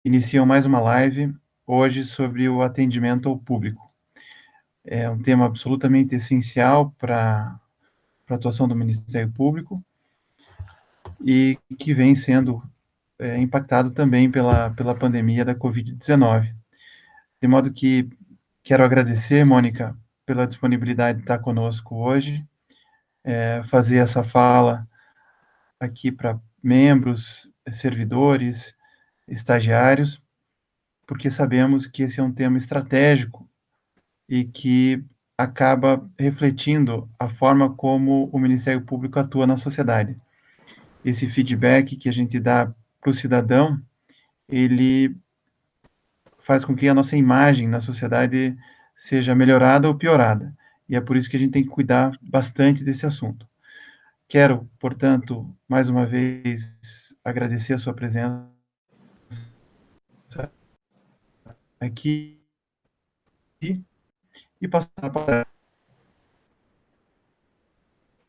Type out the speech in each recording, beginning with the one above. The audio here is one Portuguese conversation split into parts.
iniciam mais uma live hoje sobre o atendimento ao público. É um tema absolutamente essencial para a atuação do Ministério Público e que vem sendo impactado também pela pandemia da Covid-19. De modo que quero agradecer, Mônica, pela disponibilidade de estar conosco hoje, fazer essa fala aqui para membros, servidores, estagiários, porque sabemos que esse é um tema estratégico e que acaba refletindo a forma como o Ministério Público atua na sociedade. Esse feedback que a gente dá para o cidadão, ele faz com que a nossa imagem na sociedade seja melhorada ou piorada. E é por isso que a gente tem que cuidar bastante desse assunto. Quero, portanto, mais uma vez, agradecer a sua presença aqui e passar a palavra.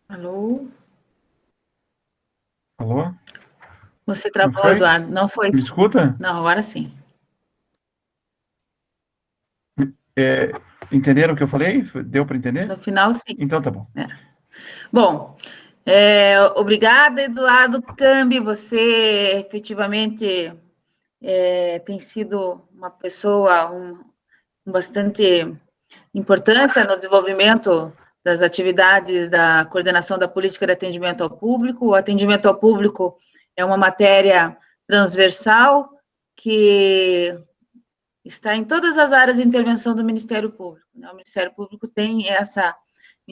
Alô? Alô? Você travou, Eduardo? Não foi? Me escuta? Não, agora sim. Entenderam o que eu falei? Deu para entender? No final, sim. Então tá bom. Bom, obrigada, Eduardo Cambi. Você efetivamente tem sido uma pessoa com bastante importância no desenvolvimento das atividades da coordenação da política de atendimento ao público. O atendimento ao público é uma matéria transversal que está em todas as áreas de intervenção do Ministério Público. O Ministério Público tem essa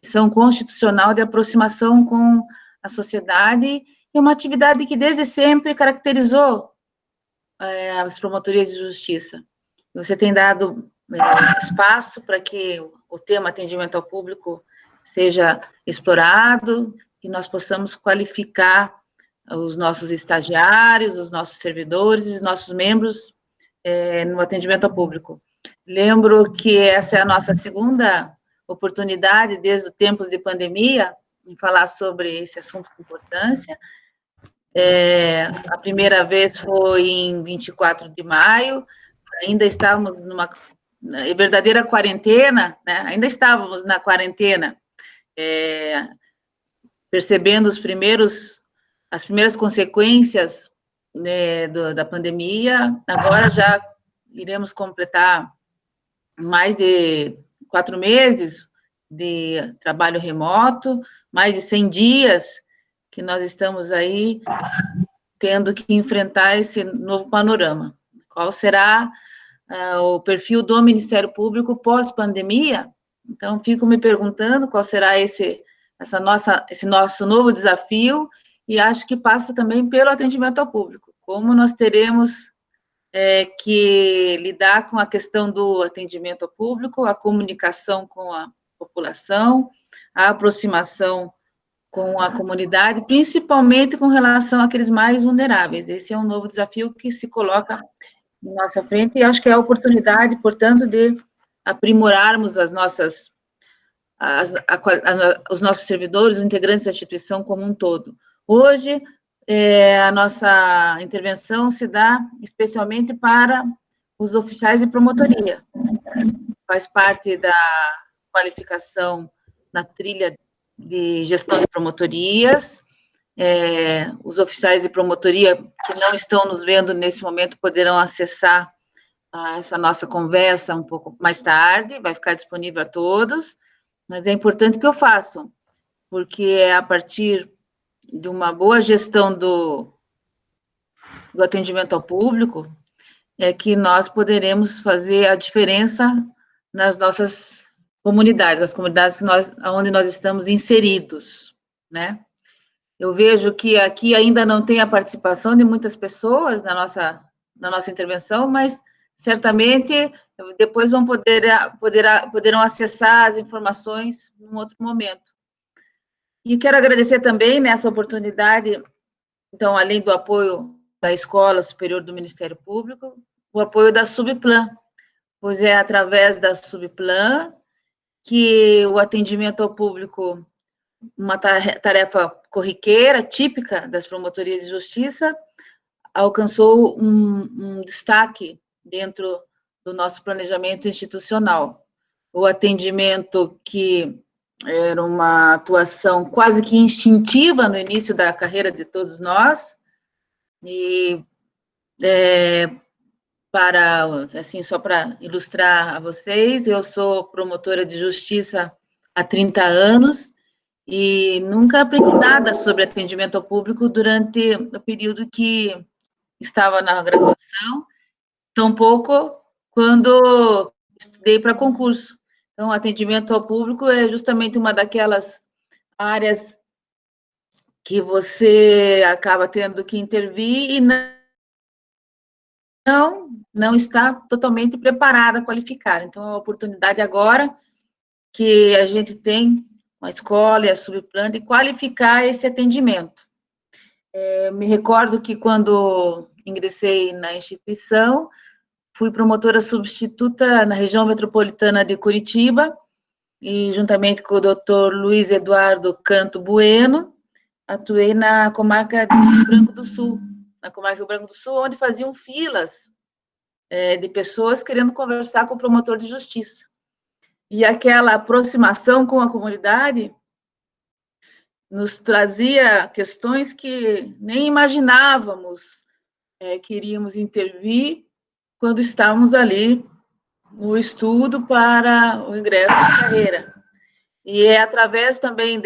missão constitucional de aproximação com a sociedade, e é uma atividade que desde sempre caracterizou as promotorias de justiça. Você tem dado espaço para que o tema atendimento ao público seja explorado, que nós possamos qualificar os nossos estagiários, os nossos servidores, os nossos membros no atendimento ao público. Lembro que essa é a nossa segunda oportunidade, desde os tempos de pandemia, em falar sobre esse assunto de importância. A primeira vez foi em 24 de maio, ainda estávamos numa verdadeira quarentena, né? Ainda estávamos na quarentena, percebendo as primeiras consequências, né, da pandemia. Agora já iremos completar mais de 4 meses de trabalho remoto, mais de 100 dias que nós estamos aí tendo que enfrentar esse novo panorama. Qual será o perfil do Ministério Público pós-pandemia? Então, fico me perguntando qual será esse nosso novo desafio, e acho que passa também pelo atendimento ao público. Como nós teremos que lidar com a questão do atendimento ao público, a comunicação com a população, a aproximação com a comunidade, principalmente com relação àqueles mais vulneráveis. Esse é um novo desafio que se coloca em nossa frente, e acho que é a oportunidade, portanto, de aprimorarmos os nossos servidores, os integrantes da instituição como um todo. Hoje, a nossa intervenção se dá especialmente para os oficiais de promotoria. Faz parte da qualificação na trilha de gestão de promotorias. Os oficiais de promotoria que não estão nos vendo nesse momento poderão acessar essa nossa conversa um pouco mais tarde, vai ficar disponível a todos, mas é importante que o façam, porque é a partir de uma boa gestão do atendimento ao público é que nós poderemos fazer a diferença nas nossas comunidades, as comunidades onde nós estamos inseridos, né? Eu vejo que aqui ainda não tem a participação de muitas pessoas na nossa intervenção, mas certamente depois poderão acessar as informações em outro momento. E quero agradecer também nessa oportunidade, então, além do apoio da Escola Superior do Ministério Público, o apoio da Subplan, pois é através da Subplan que o atendimento ao público, uma tarefa corriqueira, típica das promotorias de justiça, alcançou um destaque dentro do nosso planejamento institucional. O atendimento, que era uma atuação quase que instintiva no início da carreira de todos nós, e assim, só para ilustrar a vocês, eu sou promotora de justiça há 30 anos e nunca aprendi nada sobre atendimento ao público durante o período que estava na graduação, tampouco quando estudei para concurso. Então, atendimento ao público é justamente uma daquelas áreas que você acaba tendo que intervir e não está totalmente preparada, qualificada. Então, é a oportunidade agora que a gente tem a escola e a subplanta de qualificar esse atendimento. Eu me recordo que quando ingressei na instituição, fui promotora substituta na região metropolitana de Curitiba, e juntamente com o doutor Luiz Eduardo Canto Bueno, atuei na comarca do Rio Branco do Sul, onde faziam filas de pessoas querendo conversar com o promotor de justiça. E aquela aproximação com a comunidade nos trazia questões que nem imaginávamos que iríamos intervir quando estávamos ali no estudo para o ingresso na carreira. E é através também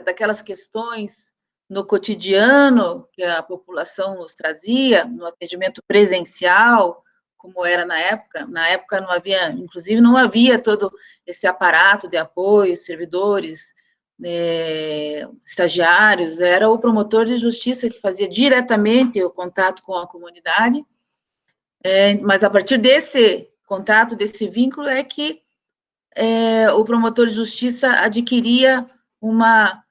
daquelas questões no cotidiano que a população nos trazia, no atendimento presencial, como era na época. Na época não havia, inclusive, não havia todo esse aparato de apoio, servidores, estagiários, era o promotor de justiça que fazia diretamente o contato com a comunidade, mas a partir desse contato, desse vínculo, é que o promotor de justiça adquiria uma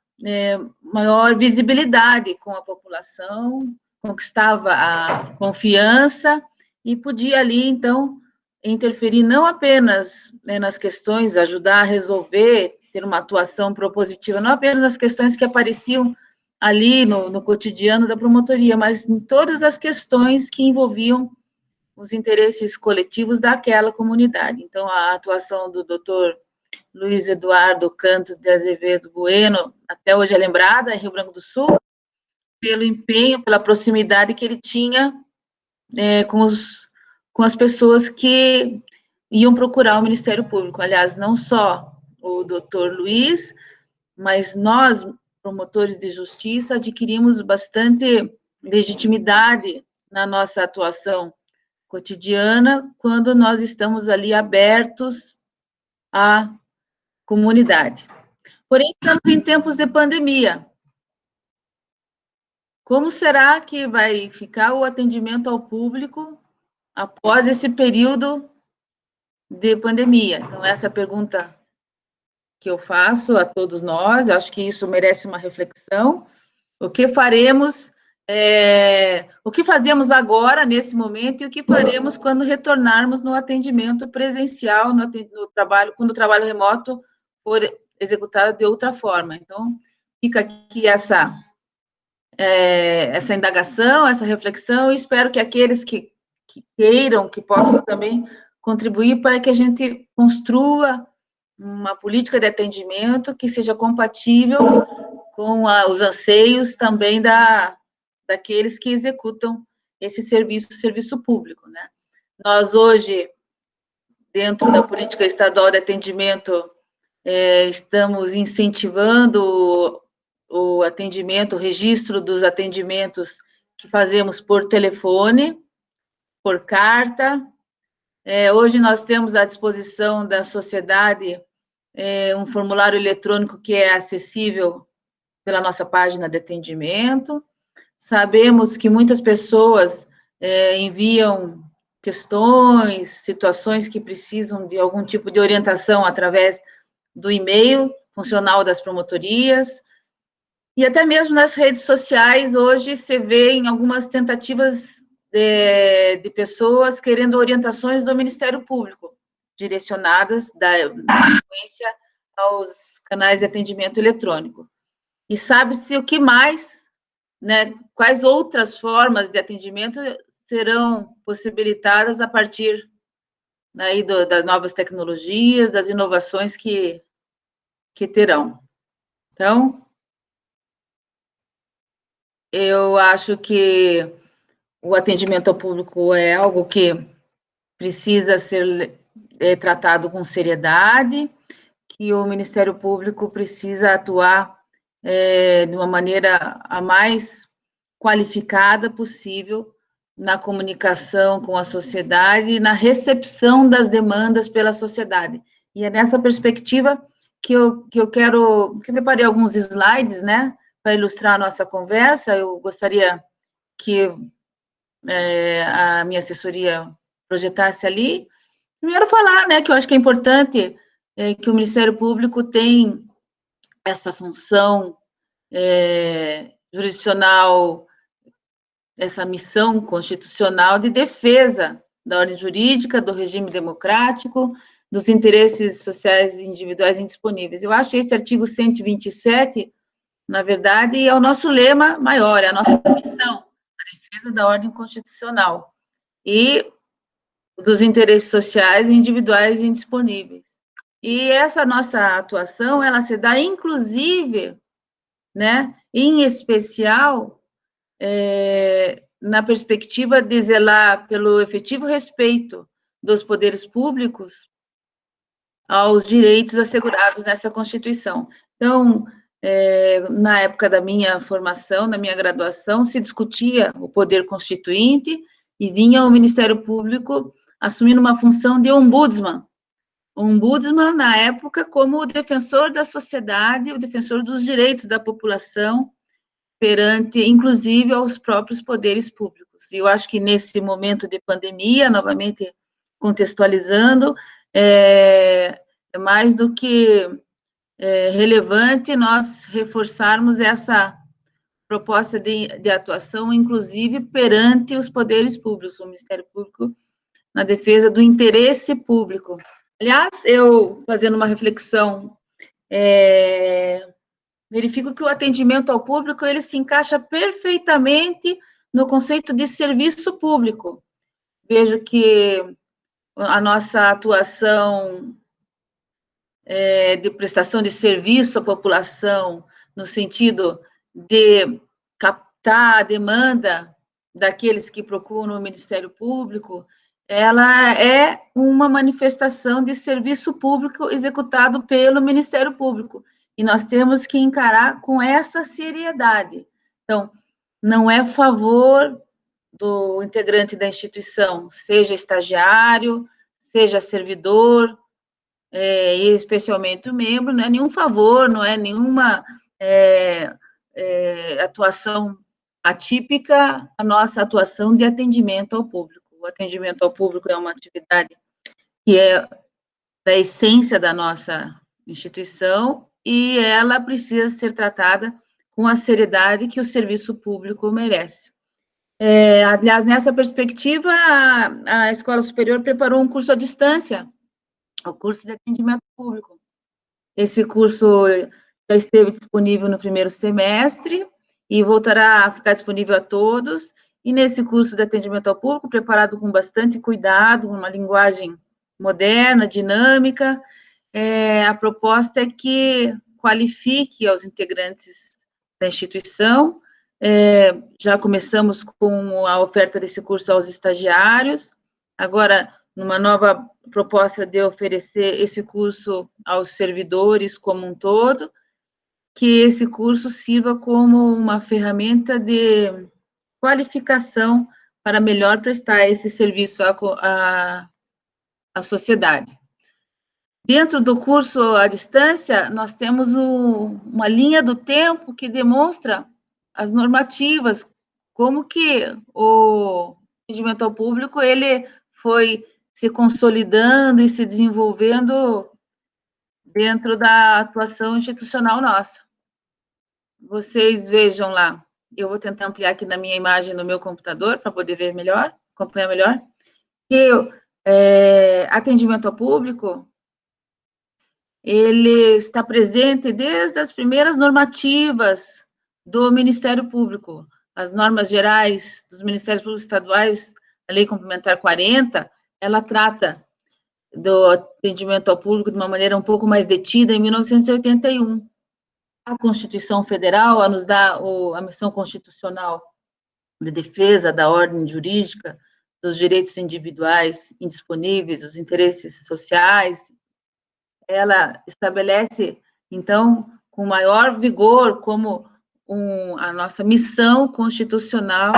maior visibilidade com a população, conquistava a confiança e podia ali, então, interferir não apenas nas questões, ajudar a resolver, ter uma atuação propositiva, não apenas nas questões que apareciam ali no cotidiano da promotoria, mas em todas as questões que envolviam os interesses coletivos daquela comunidade. Então, a atuação do doutor Luiz Eduardo Canto de Azevedo Bueno, até hoje é lembrada, em Rio Branco do Sul, pelo empenho, pela proximidade que ele tinha com as pessoas que iam procurar o Ministério Público. Aliás, não só o doutor Luiz, mas nós, promotores de justiça, adquirimos bastante legitimidade na nossa atuação cotidiana, quando nós estamos ali abertos à comunidade. Porém, estamos em tempos de pandemia. Como será que vai ficar o atendimento ao público após esse período de pandemia? Então, essa é a pergunta que eu faço a todos nós, eu acho que isso merece uma reflexão. O que faremos, o que fazemos agora, nesse momento, e o que faremos quando retornarmos no atendimento presencial, no trabalho, quando o trabalho remoto for executado de outra forma. Então, fica aqui essa indagação, essa reflexão, e espero que aqueles que queiram, que possam também contribuir para que a gente construa uma política de atendimento que seja compatível com os anseios também daqueles que executam esse serviço público, né? Nós, hoje, dentro da política estadual de atendimento, estamos incentivando o atendimento, o registro dos atendimentos que fazemos por telefone, por carta. Hoje nós temos à disposição da sociedade um formulário eletrônico que é acessível pela nossa página de atendimento. Sabemos que muitas pessoas enviam questões, situações que precisam de algum tipo de orientação através do e-mail funcional das promotorias, e até mesmo nas redes sociais, hoje se vê em algumas tentativas de pessoas querendo orientações do Ministério Público, direcionadas na sequência aos canais de atendimento eletrônico. E sabe-se o que mais né, quais outras formas de atendimento serão possibilitadas a partir aí das novas tecnologias, das inovações que terão. Então, eu acho que o atendimento ao público é algo que precisa ser tratado com seriedade, que o Ministério Público precisa atuar de uma maneira a mais qualificada possível na comunicação com a sociedade e na recepção das demandas pela sociedade. E é nessa perspectiva que eu preparei alguns slides, né, para ilustrar a nossa conversa. Eu gostaria que a minha assessoria projetasse ali. Primeiro falar, né, que eu acho que é importante que o Ministério Público tem essa função jurisdicional, essa missão constitucional de defesa da ordem jurídica, do regime democrático, dos interesses sociais individuais indisponíveis. Eu acho esse artigo 127, na verdade, é o nosso lema maior, é a nossa missão, a defesa da ordem constitucional e dos interesses sociais individuais indisponíveis. E essa nossa atuação, ela se dá, inclusive, né, em especial, na perspectiva de zelar pelo efetivo respeito dos poderes públicos aos direitos assegurados nessa Constituição. Então, na época da minha formação, na minha graduação, se discutia o poder constituinte e vinha o Ministério Público assumindo uma função de ombudsman. Ombudsman, na época, como o defensor da sociedade, o defensor dos direitos da população, perante, inclusive, aos próprios poderes públicos. E eu acho que nesse momento de pandemia, novamente contextualizando, é mais do que relevante nós reforçarmos essa proposta de atuação, inclusive perante os poderes públicos, o Ministério Público, na defesa do interesse público. Aliás, eu, fazendo uma reflexão, verifico que o atendimento ao público, ele se encaixa perfeitamente no conceito de serviço público. Vejo que a nossa atuação de prestação de serviço à população, no sentido de captar a demanda daqueles que procuram o Ministério Público, ela é uma manifestação de serviço público executado pelo Ministério Público. E nós temos que encarar com essa seriedade. Então, não é favor do integrante da instituição, seja estagiário, seja servidor, e especialmente o membro, não é nenhum favor, não é nenhuma atuação atípica a nossa atuação de atendimento ao público. O atendimento ao público é uma atividade que é da essência da nossa instituição e ela precisa ser tratada com a seriedade que o serviço público merece. Aliás, nessa perspectiva, a Escola Superior preparou um curso à distância, o curso de atendimento público. Esse curso já esteve disponível no primeiro semestre e voltará a ficar disponível a todos. E nesse curso de atendimento ao público, preparado com bastante cuidado, uma linguagem moderna, dinâmica, a proposta é que qualifique aos integrantes da instituição. Já começamos com a oferta desse curso aos estagiários, agora, numa nova proposta de oferecer esse curso aos servidores como um todo, que esse curso sirva como uma ferramenta de qualificação para melhor prestar esse serviço à sociedade. Dentro do curso à distância, nós temos uma linha do tempo que demonstra as normativas, como que o atendimento ao público ele foi se consolidando e se desenvolvendo dentro da atuação institucional nossa. Vocês vejam lá, eu vou tentar ampliar aqui na minha imagem no meu computador, para poder ver melhor, acompanhar melhor, que atendimento ao público, ele está presente desde as primeiras normativas do Ministério Público. As normas gerais dos Ministérios Públicos Estaduais, a Lei Complementar 40, ela trata do atendimento ao público de uma maneira um pouco mais detida em 1981. A Constituição Federal nos dá a missão constitucional de defesa da ordem jurídica, dos direitos individuais indisponíveis, dos interesses sociais. Ela estabelece, então, com maior vigor, como a nossa missão constitucional,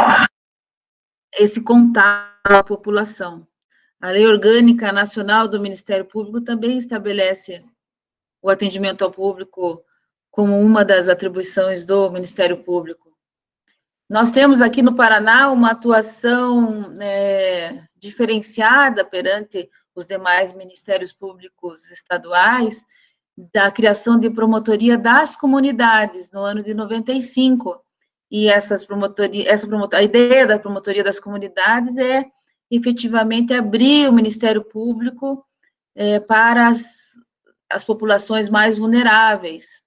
esse contato com a população. A Lei Orgânica Nacional do Ministério Público também estabelece o atendimento ao público como uma das atribuições do Ministério Público. Nós temos aqui no Paraná uma atuação diferenciada perante os demais ministérios públicos estaduais, da criação de promotoria das comunidades, no ano de 95. E a ideia da promotoria das comunidades é, efetivamente, abrir o Ministério Público para as populações mais vulneráveis,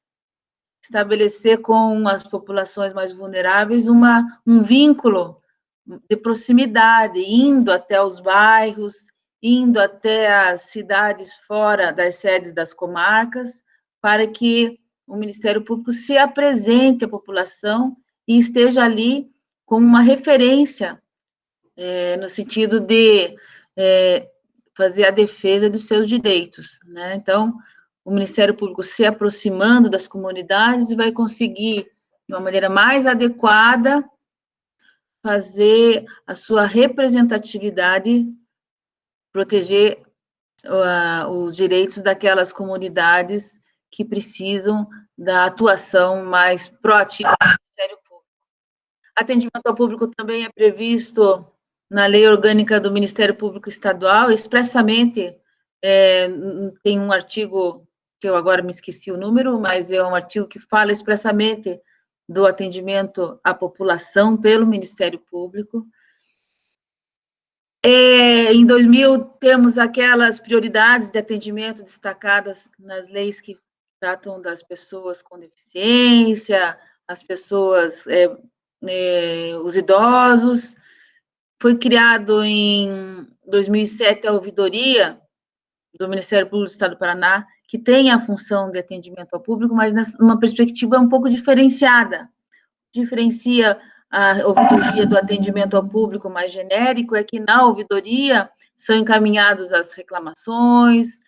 estabelecer com as populações mais vulneráveis um vínculo de proximidade, indo até os bairros, indo até as cidades fora das sedes das comarcas, para que o Ministério Público se apresente à população e esteja ali como uma referência, no sentido de fazer a defesa dos seus direitos, né? Então, o Ministério Público se aproximando das comunidades vai conseguir, de uma maneira mais adequada, fazer a sua representatividade, proteger os direitos daquelas comunidades que precisam da atuação mais proativa do Ministério Público. Atendimento ao público também é previsto na Lei Orgânica do Ministério Público Estadual, expressamente, tem um artigo, que eu agora me esqueci o número, mas é um artigo que fala expressamente do atendimento à população pelo Ministério Público. Em 2000, temos aquelas prioridades de atendimento destacadas nas leis que tratam das pessoas com deficiência, as pessoas, os idosos. Foi criado em 2007 a ouvidoria do Ministério Público do Estado do Paraná, que tem a função de atendimento ao público, mas numa perspectiva um pouco diferenciada. Diferencia a ouvidoria do atendimento ao público mais genérico, é que na ouvidoria são encaminhados as reclamações,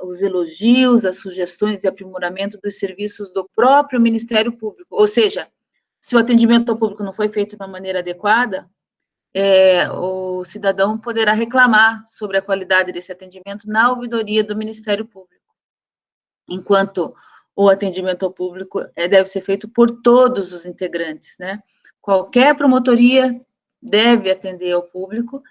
os elogios, as sugestões de aprimoramento dos serviços do próprio Ministério Público. Ou seja, se o atendimento ao público não foi feito de uma maneira adequada, o cidadão poderá reclamar sobre a qualidade desse atendimento na ouvidoria do Ministério Público. Enquanto o atendimento ao público deve ser feito por todos os integrantes, né? Qualquer promotoria deve atender ao público,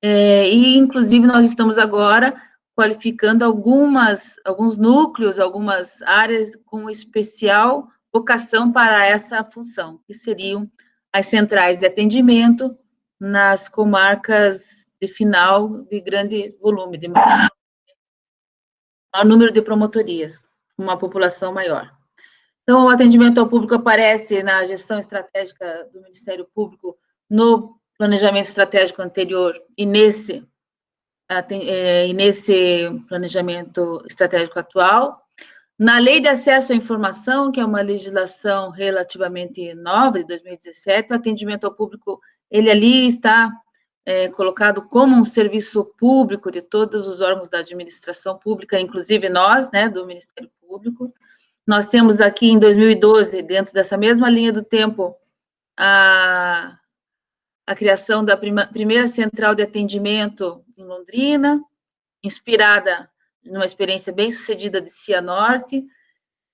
e, inclusive, nós estamos agora qualificando alguns núcleos, algumas áreas com especial vocação para essa função, que seriam as centrais de atendimento nas comarcas de final de grande volume, de maior número de promotorias, uma população maior. Então, o atendimento ao público aparece na gestão estratégica do Ministério Público, no planejamento estratégico anterior e nesse planejamento estratégico atual. Na Lei de Acesso à Informação, que é uma legislação relativamente nova, de 2017, o atendimento ao público, ele ali está colocado como um serviço público de todos os órgãos da administração pública, inclusive nós, né, do Ministério Público. Nós temos aqui, em 2012, dentro dessa mesma linha do tempo, a criação da primeira central de atendimento em Londrina, inspirada numa experiência bem sucedida de Cianorte.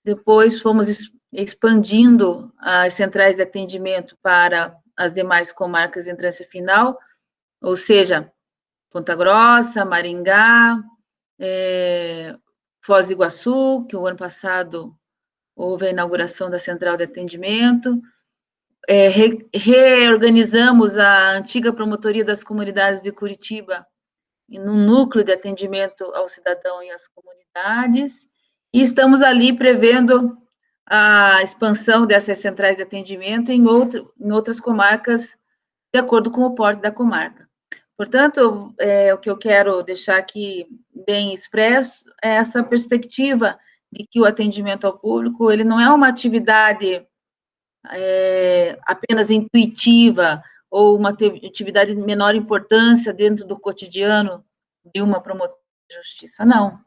Depois fomos expandindo as centrais de atendimento para as demais comarcas em trânsito final, ou seja, Ponta Grossa, Maringá, Foz do Iguaçu, que o ano passado houve a inauguração da central de atendimento. Reorganizamos a antiga promotoria das comunidades de Curitiba em um núcleo de atendimento ao cidadão e às comunidades, e estamos ali prevendo a expansão dessas centrais de atendimento em outras comarcas, de acordo com o porte da comarca. Portanto, o que eu quero deixar aqui bem expresso é essa perspectiva de que o atendimento ao público, ele não é uma atividade apenas intuitiva, ou uma atividade de menor importância dentro do cotidiano de uma promotoria de justiça, não.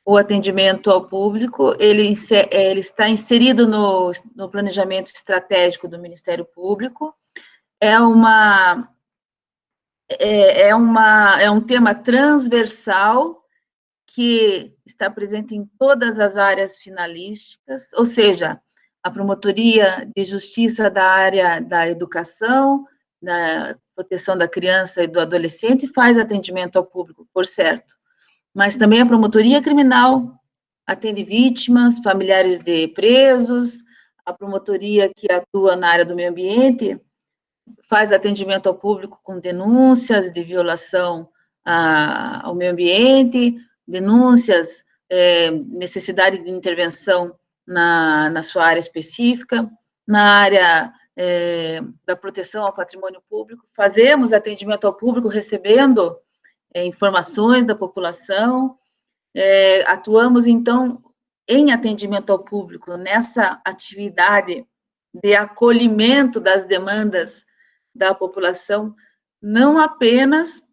O atendimento ao público, ele está inserido no planejamento estratégico do Ministério Público, é um tema transversal que está presente em todas as áreas finalísticas, ou seja, a promotoria de justiça da área da educação, da proteção da criança e do adolescente faz atendimento ao público, por certo, mas também a promotoria criminal atende vítimas, familiares de presos, a promotoria que atua na área do meio ambiente faz atendimento ao público com denúncias de violação ao meio ambiente, denúncias, necessidade de intervenção na sua área específica, na área da proteção ao patrimônio público, fazemos atendimento ao público recebendo informações da população, atuamos, então, em atendimento ao público, nessa atividade de acolhimento das demandas da população, não apenas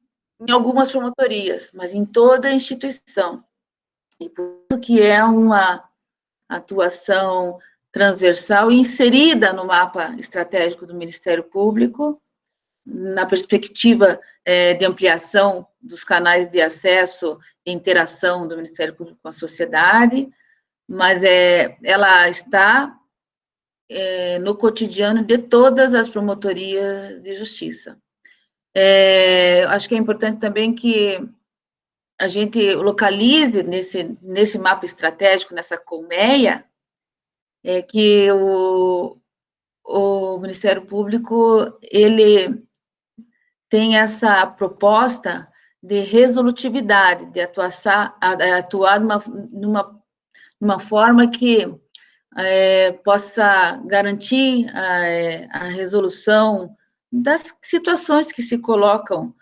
em algumas promotorias, mas em toda a instituição. E por isso que é uma atuação transversal e inserida no mapa estratégico do Ministério Público, na perspectiva de ampliação dos canais de acesso e interação do Ministério Público com a sociedade, mas ela está no cotidiano de todas as promotorias de justiça. Acho que é importante também que a gente localize nesse mapa estratégico, nessa colmeia, que o Ministério Público, ele tem essa proposta de resolutividade, de atuar numa forma que possa garantir a resolução das situações que se colocam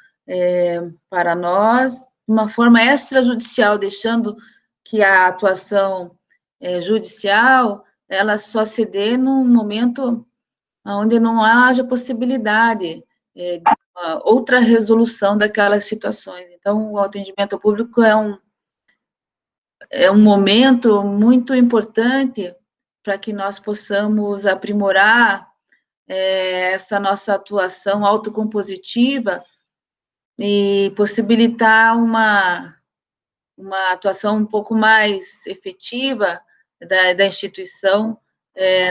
para nós, de uma forma extrajudicial, deixando que a atuação judicial, ela só se dê num momento onde não haja possibilidade de outra resolução daquelas situações. Então, o atendimento ao público é um momento muito importante para que nós possamos aprimorar essa nossa atuação autocompositiva e possibilitar uma atuação um pouco mais efetiva da instituição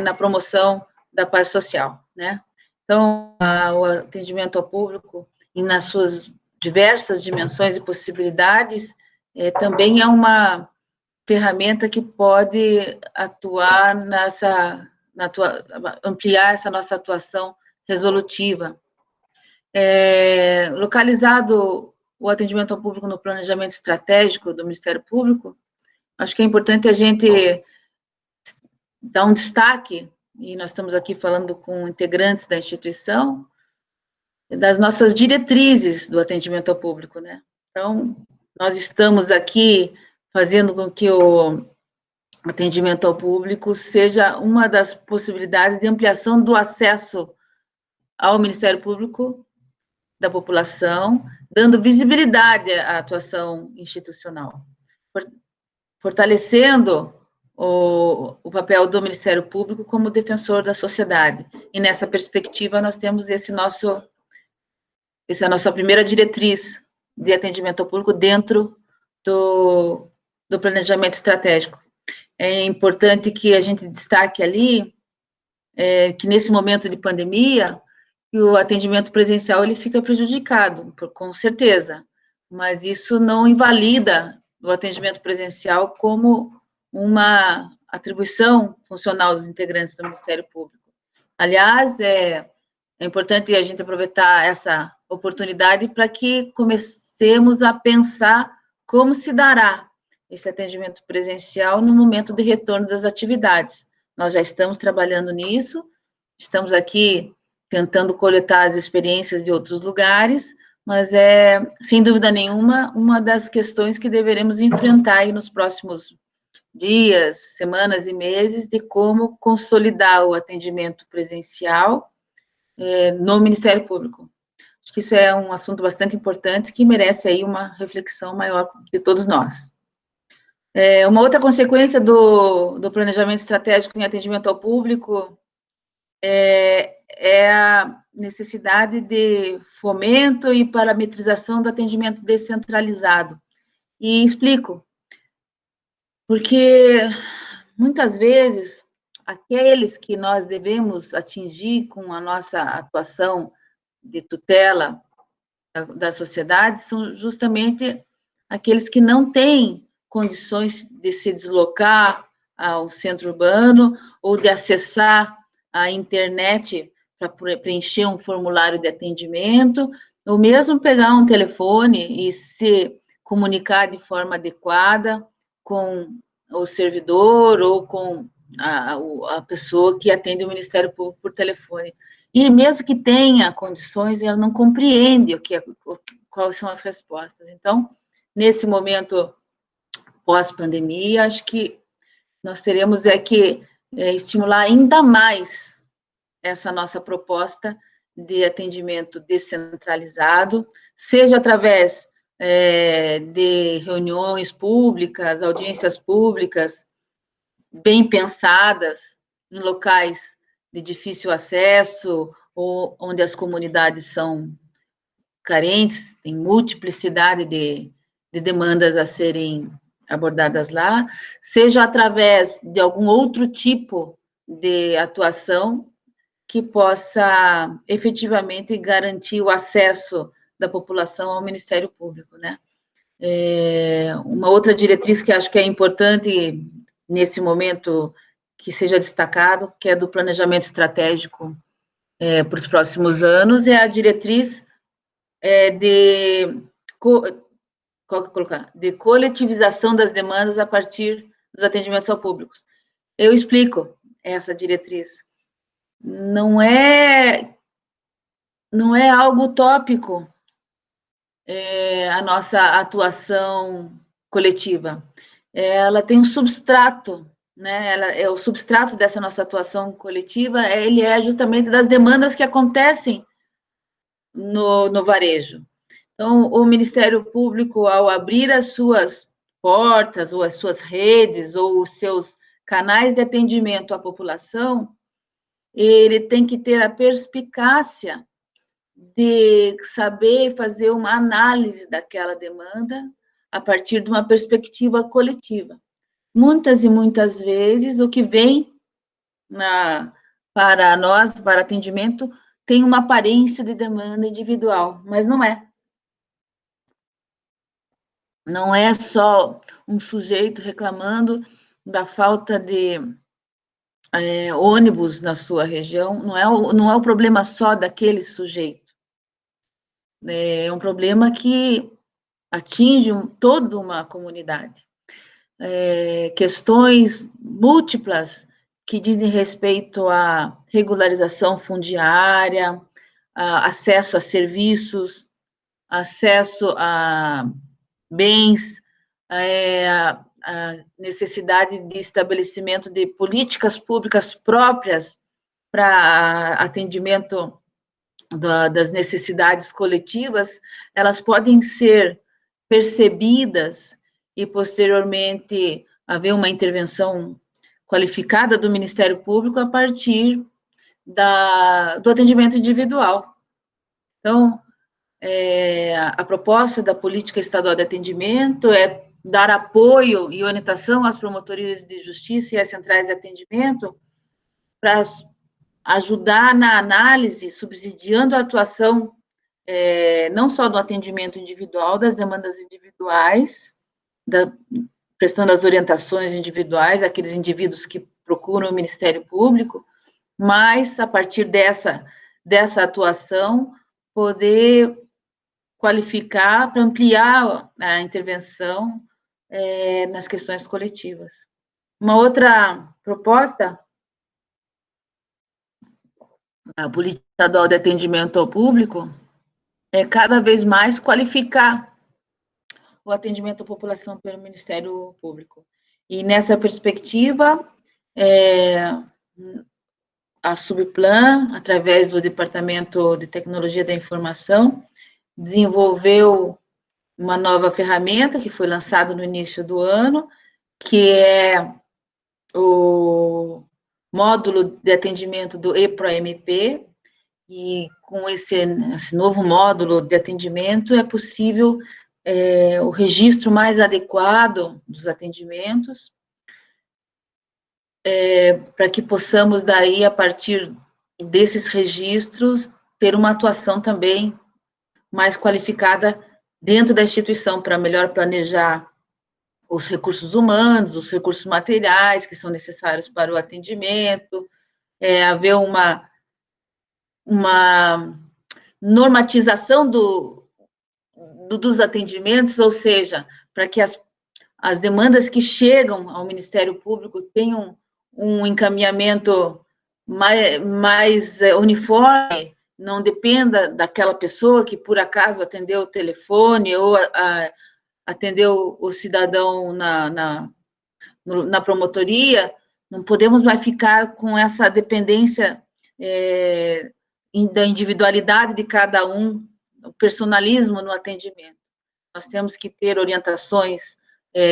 na promoção da paz social, né? Então, o atendimento ao público, e nas suas diversas dimensões e possibilidades, também é uma ferramenta que pode atuar ampliar essa nossa atuação resolutiva. Localizado o atendimento ao público no planejamento estratégico do Ministério Público, acho que é importante a gente dar um destaque, e nós estamos aqui falando com integrantes da instituição, das nossas diretrizes do atendimento ao público, né? Então, nós estamos aqui fazendo com que o atendimento ao público seja uma das possibilidades de ampliação do acesso ao Ministério Público da população, dando visibilidade à atuação institucional, fortalecendo o papel do Ministério Público como defensor da sociedade. E nessa perspectiva, nós temos essa é a nossa primeira diretriz de atendimento ao público dentro do planejamento estratégico. É importante que a gente destaque ali que nesse momento de pandemia, o atendimento presencial ele fica prejudicado, com certeza, mas isso não invalida o atendimento presencial como uma atribuição funcional dos integrantes do Ministério Público. Aliás, é importante a gente aproveitar essa oportunidade para que comecemos a pensar como se dará esse atendimento presencial no momento de retorno das atividades, nós já estamos trabalhando nisso, estamos aqui tentando coletar as experiências de outros lugares, mas é, sem dúvida nenhuma, uma das questões que deveremos enfrentar aí nos próximos dias, semanas e meses, de como consolidar o atendimento presencial no Ministério Público. Acho que isso é um assunto bastante importante que merece aí uma reflexão maior de todos nós. Uma outra consequência do planejamento estratégico em atendimento ao público é a necessidade de fomento e parametrização do atendimento descentralizado. E explico. Porque, muitas vezes, aqueles que nós devemos atingir com a nossa atuação de tutela da sociedade são justamente aqueles que não têm condições de se deslocar ao centro urbano ou de acessar a internet para preencher um formulário de atendimento, ou mesmo pegar um telefone e se comunicar de forma adequada com o servidor ou com a pessoa que atende o Ministério Público por telefone. E mesmo que tenha condições, ela não compreende quais são as respostas. Então, nesse momento pós-pandemia, acho que nós teremos que estimular ainda mais essa nossa proposta de atendimento descentralizado, seja através de reuniões públicas, audiências públicas, bem pensadas, em locais de difícil acesso, ou onde as comunidades são carentes, tem multiplicidade de demandas a serem abordadas lá, seja através de algum outro tipo de atuação que possa efetivamente garantir o acesso da população ao Ministério Público, né? Uma outra diretriz que acho que é importante nesse momento que seja destacado, que é do planejamento estratégico para os próximos anos, é a diretriz de coletivização das demandas a partir dos atendimentos ao público. Eu explico essa diretriz. Não é algo utópico a nossa atuação coletiva. Ela tem um substrato, né? O substrato dessa nossa atuação coletiva, ele é justamente das demandas que acontecem no varejo. Então, o Ministério Público, ao abrir as suas portas, ou as suas redes, ou os seus canais de atendimento à população, ele tem que ter a perspicácia de saber fazer uma análise daquela demanda a partir de uma perspectiva coletiva. Muitas e muitas vezes, o que vem para nós, para atendimento, tem uma aparência de demanda individual, mas não é. Não é só um sujeito reclamando da falta de ônibus na sua região, não é o problema só daquele sujeito. É um problema que atinge toda uma comunidade. Questões múltiplas que dizem respeito à regularização fundiária, acesso a serviços, acesso a bens, a necessidade de estabelecimento de políticas públicas próprias para atendimento das necessidades coletivas, elas podem ser percebidas e, posteriormente, haver uma intervenção qualificada do Ministério Público a partir do atendimento individual. Então, a proposta da Política Estadual de Atendimento é dar apoio e orientação às promotorias de justiça e às centrais de atendimento para ajudar na análise, subsidiando a atuação não só do atendimento individual, das demandas individuais, prestando as orientações individuais àqueles indivíduos que procuram o Ministério Público, mas, a partir dessa atuação, poder qualificar para ampliar a intervenção nas questões coletivas. Uma outra proposta a política estadual de atendimento ao público é cada vez mais qualificar o atendimento à população pelo Ministério Público. E nessa perspectiva, a Subplan, através do Departamento de Tecnologia da Informação, desenvolveu uma nova ferramenta que foi lançada no início do ano, que é o módulo de atendimento do EPRO-MP, e com esse novo módulo de atendimento é possível o registro mais adequado dos atendimentos, para que possamos daí, a partir desses registros, ter uma atuação também mais qualificada dentro da instituição, para melhor planejar os recursos humanos, os recursos materiais que são necessários para o atendimento, haver uma normatização dos atendimentos, ou seja, para que as demandas que chegam ao Ministério Público tenham um encaminhamento mais uniforme, não dependa daquela pessoa que, por acaso, atendeu o telefone ou atendeu o cidadão na promotoria. Não podemos mais ficar com essa dependência da individualidade de cada um, o personalismo no atendimento. Nós temos que ter orientações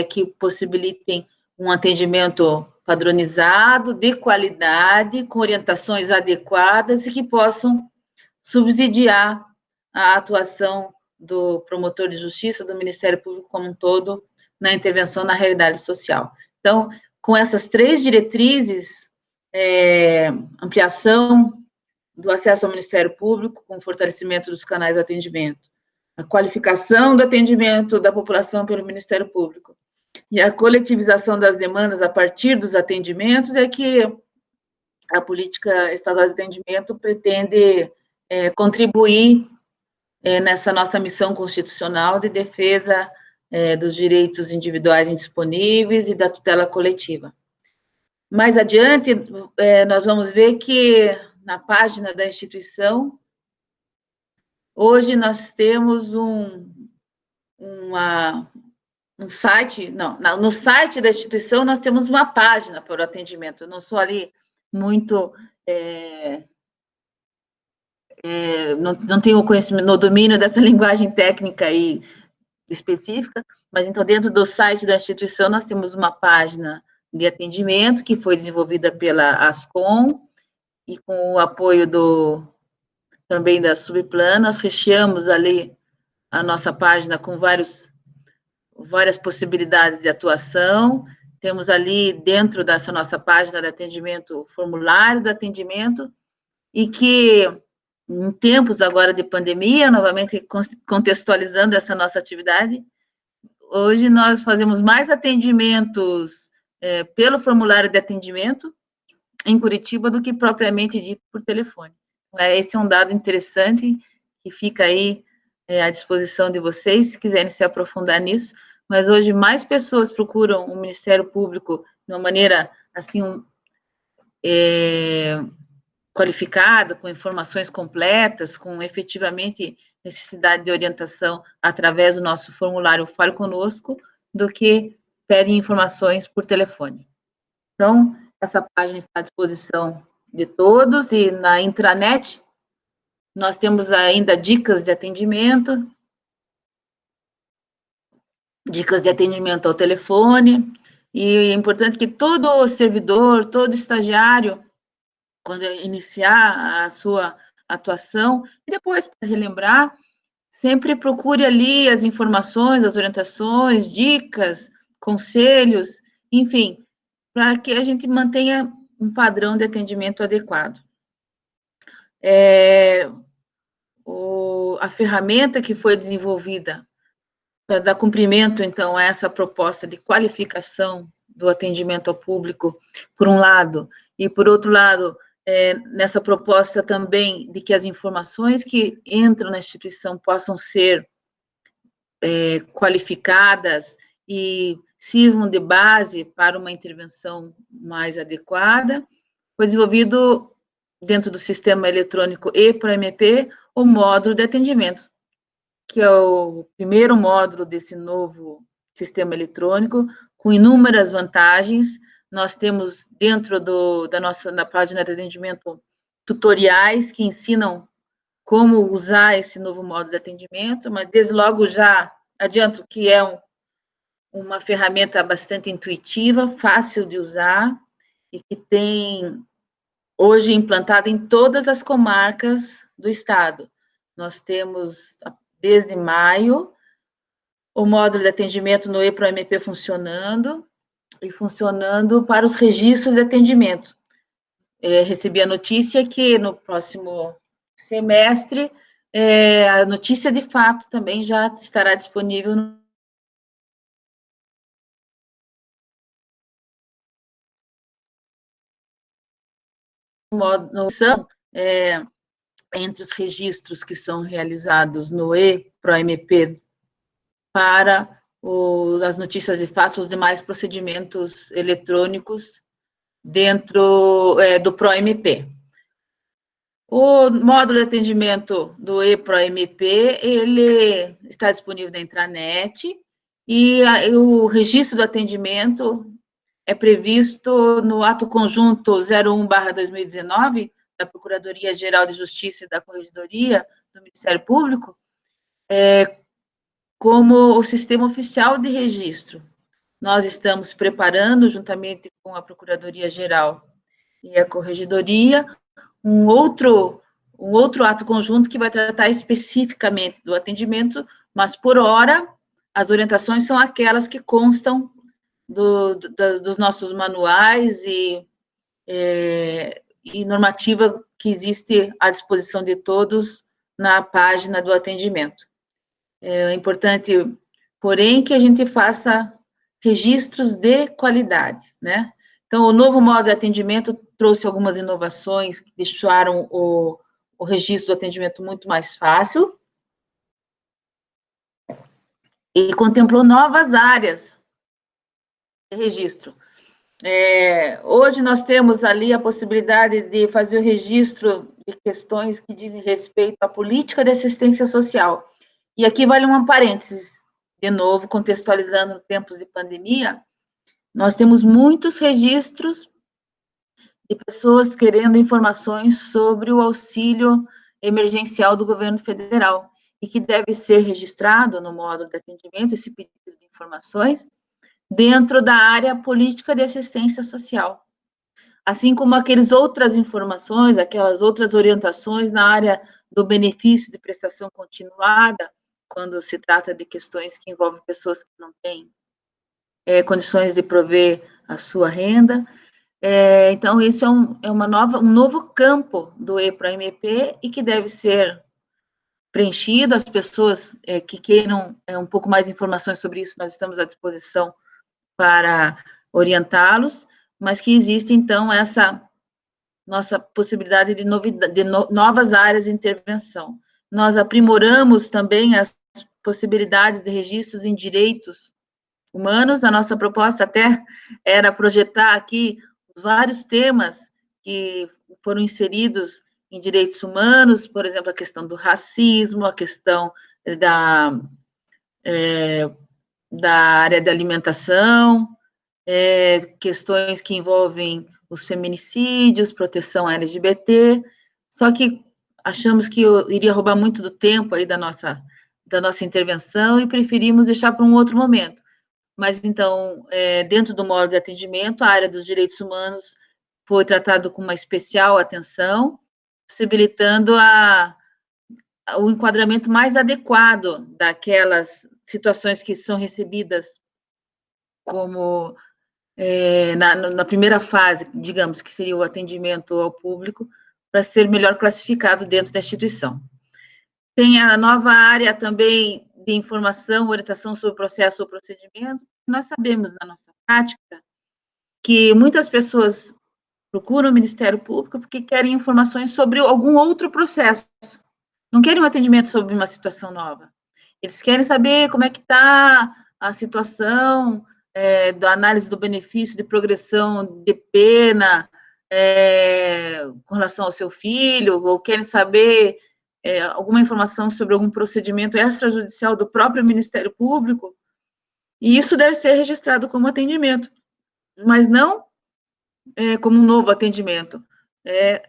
que possibilitem um atendimento padronizado, de qualidade, com orientações adequadas e que possam subsidiar a atuação do promotor de justiça, do Ministério Público como um todo, na intervenção na realidade social. Então, com essas 3 diretrizes, ampliação do acesso ao Ministério Público, com fortalecimento dos canais de atendimento, a qualificação do atendimento da população pelo Ministério Público e a coletivização das demandas a partir dos atendimentos, é que a política estadual de atendimento pretende contribuir nessa nossa missão constitucional de defesa dos direitos individuais indisponíveis e da tutela coletiva. Mais adiante, nós vamos ver que na página da instituição, hoje nós temos um site, no site da instituição nós temos uma página para o atendimento. Eu não sou ali muito, não tenho o conhecimento, no domínio dessa linguagem técnica aí específica, mas então dentro do site da instituição nós temos uma página de atendimento que foi desenvolvida pela Ascom e com o apoio também da Subplan. Nós recheamos ali a nossa página com várias possibilidades de atuação. Temos ali, dentro dessa nossa página de atendimento, o formulário do atendimento, e que, em tempos agora de pandemia, novamente contextualizando essa nossa atividade, hoje nós fazemos mais atendimentos pelo formulário de atendimento em Curitiba do que propriamente dito por telefone. Esse é um dado interessante que fica aí à disposição de vocês, se quiserem se aprofundar nisso, mas hoje mais pessoas procuram o Ministério Público de uma maneira, assim, qualificada, com informações completas, com efetivamente necessidade de orientação através do nosso formulário Fale Conosco, do que pedem informações por telefone. Então, essa página está à disposição de todos, e na intranet nós temos ainda dicas de atendimento ao telefone, e é importante que todo servidor, todo estagiário, quando iniciar a sua atuação, e depois, para relembrar, sempre procure ali as informações, as orientações, dicas, conselhos, enfim, para que a gente mantenha um padrão de atendimento adequado. A ferramenta que foi desenvolvida para dar cumprimento, então, a essa proposta de qualificação do atendimento ao público, por um lado, e, por outro lado, nessa proposta também de que as informações que entram na instituição possam ser qualificadas e sirvam de base para uma intervenção mais adequada, foi desenvolvido dentro do sistema eletrônico e-PROMP, o módulo de atendimento, que é o primeiro módulo desse novo sistema eletrônico, com inúmeras vantagens. Nós temos dentro da página de atendimento tutoriais que ensinam como usar esse novo módulo de atendimento, mas desde logo já adianto que é uma ferramenta bastante intuitiva, fácil de usar, e que tem hoje implantada em todas as comarcas do estado. Nós temos, desde maio, o módulo de atendimento no e-PROMP funcionando, e funcionando para os registros de atendimento. Recebi a notícia que no próximo semestre, a notícia de fato também já estará disponível no entre os registros que são realizados no e-PROMP para as notícias de fato, os demais procedimentos eletrônicos dentro do PROMP. O módulo de atendimento do e-PROMP, ele está disponível na intranet, e o registro do atendimento é previsto no ato conjunto 01/2019, da Procuradoria-Geral de Justiça e da Corregedoria do Ministério Público, como o sistema oficial de registro. Nós estamos preparando, juntamente com a Procuradoria-Geral e a Corregedoria, um outro ato conjunto que vai tratar especificamente do atendimento, mas, por hora, as orientações são aquelas que constam dos nossos manuais e normativa que existe à disposição de todos na página do atendimento. É importante, porém, que a gente faça registros de qualidade, né? Então, o novo modo de atendimento trouxe algumas inovações que deixaram o registro do atendimento muito mais fácil e contemplou novas áreas de registro. Hoje nós temos ali a possibilidade de fazer o registro de questões que dizem respeito à política de assistência social. E aqui vale um parênteses, de novo, contextualizando tempos de pandemia, nós temos muitos registros de pessoas querendo informações sobre o auxílio emergencial do governo federal, e que deve ser registrado no módulo de atendimento, esse pedido de informações, dentro da área política de assistência social. Assim como aquelas outras informações, aquelas outras orientações na área do benefício de prestação continuada, quando se trata de questões que envolvem pessoas que não têm condições de prover a sua renda. Então, isso é um novo campo do e-PROMP e que deve ser preenchido. As pessoas que queiram um pouco mais de informações sobre isso, nós estamos à disposição para orientá-los, mas que existe, então, essa nossa possibilidade de novas áreas de intervenção. Nós aprimoramos também as possibilidades de registros em direitos humanos. A nossa proposta até era projetar aqui os vários temas que foram inseridos em direitos humanos, por exemplo, a questão do racismo, a questão da área de alimentação, questões que envolvem os feminicídios, proteção LGBT, só que achamos que iria roubar muito do tempo aí da nossa intervenção e preferimos deixar para um outro momento. Mas, então, dentro do módulo de atendimento, a área dos direitos humanos foi tratada com uma especial atenção, possibilitando o enquadramento mais adequado daquelas situações que são recebidas como na primeira fase, digamos, que seria o atendimento ao público, para ser melhor classificado dentro da instituição. Tem a nova área também de informação, orientação sobre o processo ou procedimento. Nós sabemos, na nossa prática, que muitas pessoas procuram o Ministério Público porque querem informações sobre algum outro processo. Não querem um atendimento sobre uma situação nova. Eles querem saber como é que está a situação da análise do benefício de progressão de pena, com relação ao seu filho, ou querem saber alguma informação sobre algum procedimento extrajudicial do próprio Ministério Público, e isso deve ser registrado como atendimento, mas não como um novo atendimento,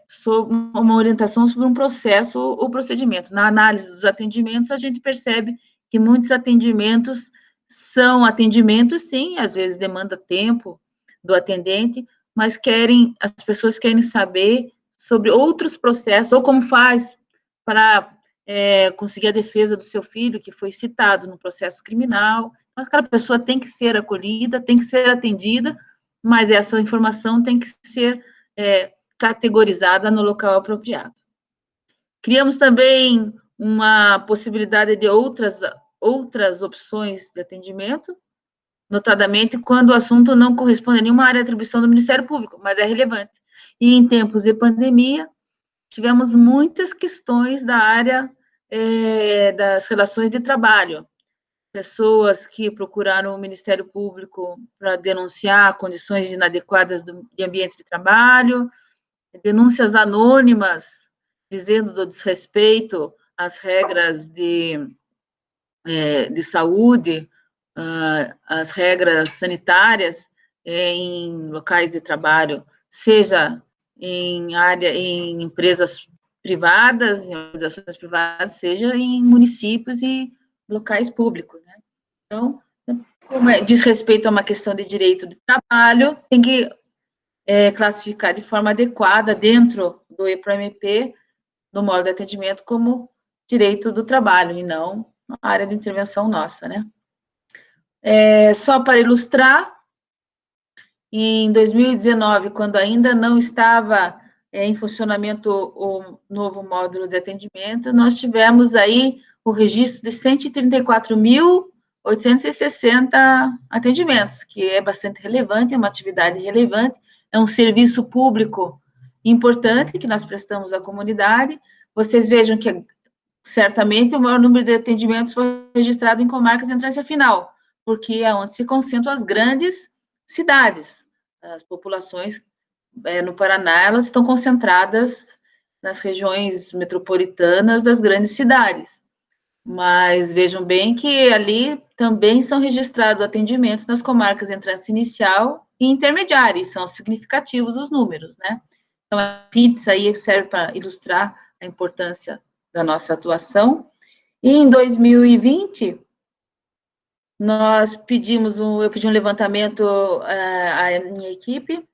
sobre uma orientação sobre um processo ou procedimento. Na análise dos atendimentos, a gente percebe que muitos atendimentos são atendimentos, sim, às vezes demanda tempo do atendente, mas as pessoas querem saber sobre outros processos, ou como faz para conseguir a defesa do seu filho, que foi citado no processo criminal. Aquela pessoa tem que ser acolhida, tem que ser atendida, mas essa informação tem que ser categorizada no local apropriado. Criamos também uma possibilidade de outras opções de atendimento, notadamente quando o assunto não corresponde a nenhuma área de atribuição do Ministério Público, mas é relevante. E em tempos de pandemia, tivemos muitas questões da área das relações de trabalho, pessoas que procuraram o Ministério Público para denunciar condições inadequadas de ambiente de trabalho, denúncias anônimas, dizendo do desrespeito às regras de saúde, às regras sanitárias em locais de trabalho, seja em empresas privadas, em organizações privadas, seja em municípios e locais públicos, né? Então, como diz respeito a uma questão de direito de trabalho, tem que classificar de forma adequada dentro do EPROMP, no modo de atendimento, como direito do trabalho, e não a área de intervenção nossa, né? Só para ilustrar, em 2019, quando ainda não estava em funcionamento o novo módulo de atendimento, nós tivemos aí o registro de 134.860 atendimentos, que é bastante relevante, é uma atividade relevante, é um serviço público importante que nós prestamos à comunidade. Vocês vejam que, certamente, o maior número de atendimentos foi registrado em comarcas de entrância final, porque é onde se concentram as grandes cidades. As populações no Paraná, elas estão concentradas nas regiões metropolitanas das grandes cidades. Mas vejam bem que ali também são registrados atendimentos nas comarcas de entrância inicial e intermediária, e são significativos os números, né? Então, a pizza aí serve para ilustrar a importância da nossa atuação. E em 2020, eu pedi um levantamento à minha equipe,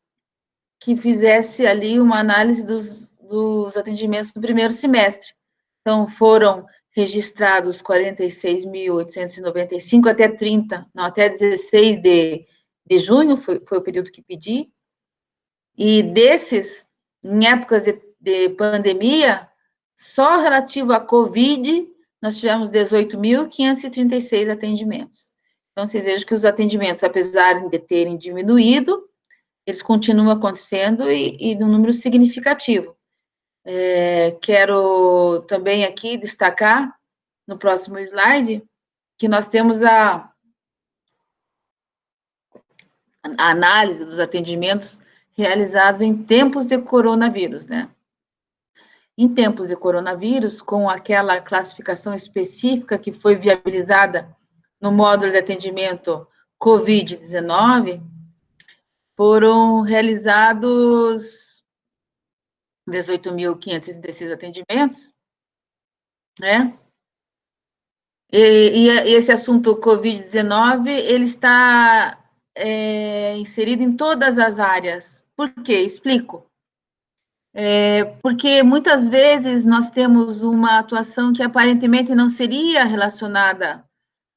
que fizesse ali uma análise dos atendimentos do primeiro semestre. Então, foram registrados 46.895 até 16 de junho, foi o período que pedi, e desses, em épocas de pandemia, só relativo à Covid, nós tivemos 18.536 atendimentos. Então, vocês vejam que os atendimentos, apesar de terem diminuído, eles continuam acontecendo e num número significativo. Quero também aqui destacar, no próximo slide, que nós temos a análise dos atendimentos realizados em tempos de coronavírus, né? Em tempos de coronavírus, com aquela classificação específica que foi viabilizada no módulo de atendimento COVID-19, foram realizados 18.536 atendimentos, né? E esse assunto COVID-19, ele está inserido em todas as áreas. Por quê? Explico. Porque muitas vezes nós temos uma atuação que aparentemente não seria relacionada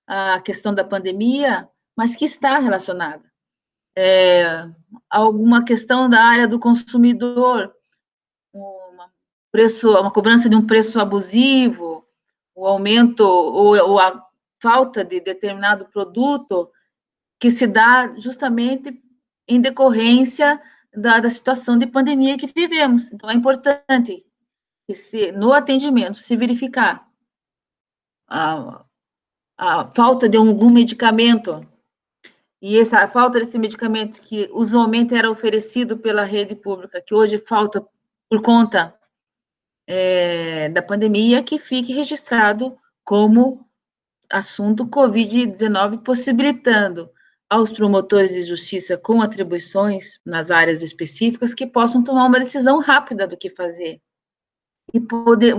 à questão da pandemia, mas que está relacionada. Alguma questão da área do consumidor, uma cobrança de um preço abusivo, o aumento ou a falta de determinado produto que se dá justamente em decorrência da situação de pandemia que vivemos. Então, é importante que no atendimento se verificar a falta de algum medicamento e essa falta desse medicamento que usualmente era oferecido pela rede pública, que hoje falta por conta da pandemia, que fique registrado como assunto Covid-19, possibilitando aos promotores de justiça com atribuições nas áreas específicas que possam tomar uma decisão rápida do que fazer. E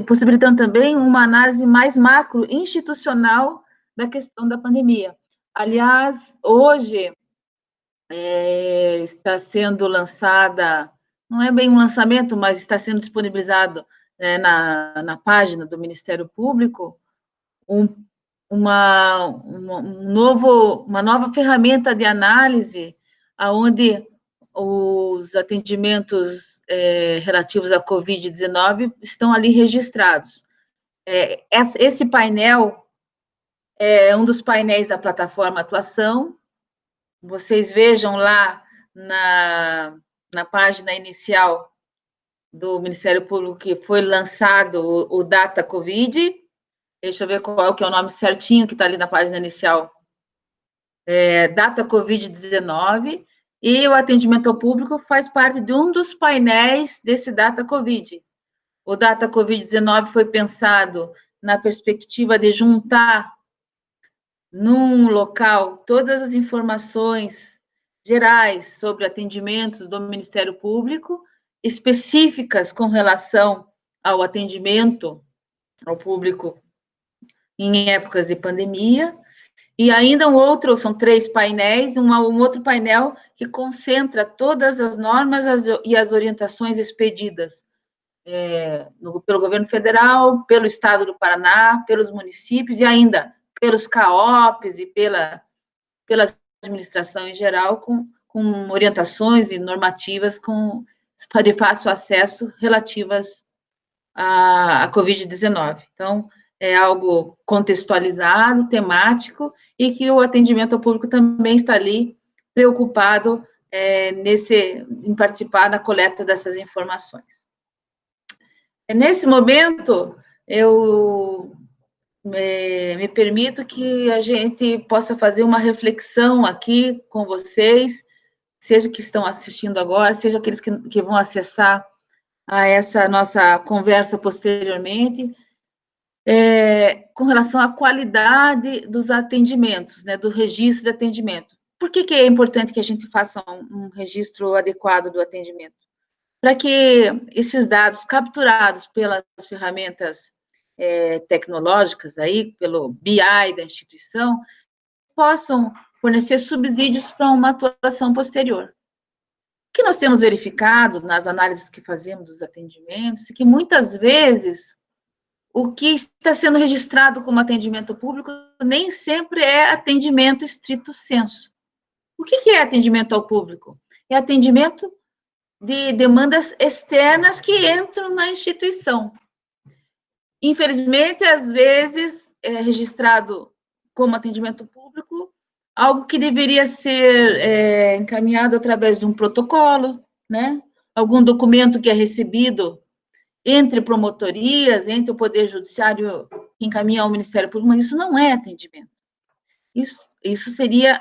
possibilitando também uma análise mais macro, institucional, da questão da pandemia. Aliás, hoje está sendo lançada, não é bem um lançamento, mas está sendo disponibilizado na página do Ministério Público, uma nova ferramenta de análise, onde os atendimentos relativos à Covid-19 estão ali registrados. Esse painel é um dos painéis da plataforma Atuação. Vocês vejam lá na página inicial do Ministério Público que foi lançado o Data Covid. Deixa eu ver qual que é o nome certinho que está ali na página inicial. Data Covid-19, e o atendimento ao público faz parte de um dos painéis desse Data Covid. O Data Covid-19 foi pensado na perspectiva de juntar num local todas as informações gerais sobre atendimentos do Ministério Público, específicas com relação ao atendimento ao público em épocas de pandemia, e ainda são 3 painéis, um outro painel que concentra todas as normas e as orientações expedidas pelo governo federal, pelo estado do Paraná, pelos municípios e ainda pelos CAOPs e pela administração em geral, com orientações e normativas de fácil acesso relativas à Covid-19. Então, é algo contextualizado, temático, e que o atendimento ao público também está ali preocupado em participar da coleta dessas informações. Nesse momento, eu me permito que a gente possa fazer uma reflexão aqui com vocês, seja que estão assistindo agora, seja aqueles que vão acessar a essa nossa conversa posteriormente, com relação à qualidade dos atendimentos, do registro de atendimento. Por que é importante que a gente faça um registro adequado do atendimento? Para que esses dados capturados pelas ferramentas tecnológicas, pelo BI da instituição, possam fornecer subsídios para uma atuação posterior. O que nós temos verificado nas análises que fazemos dos atendimentos é que, muitas vezes, o que está sendo registrado como atendimento público nem sempre é atendimento estricto sensu. O que é atendimento ao público? É atendimento de demandas externas que entram na instituição. Infelizmente, às vezes, é registrado como atendimento público algo que deveria ser encaminhado através de um protocolo, algum documento que é recebido entre promotorias, entre o Poder Judiciário que encaminha ao Ministério Público, mas isso não é atendimento. Isso seria,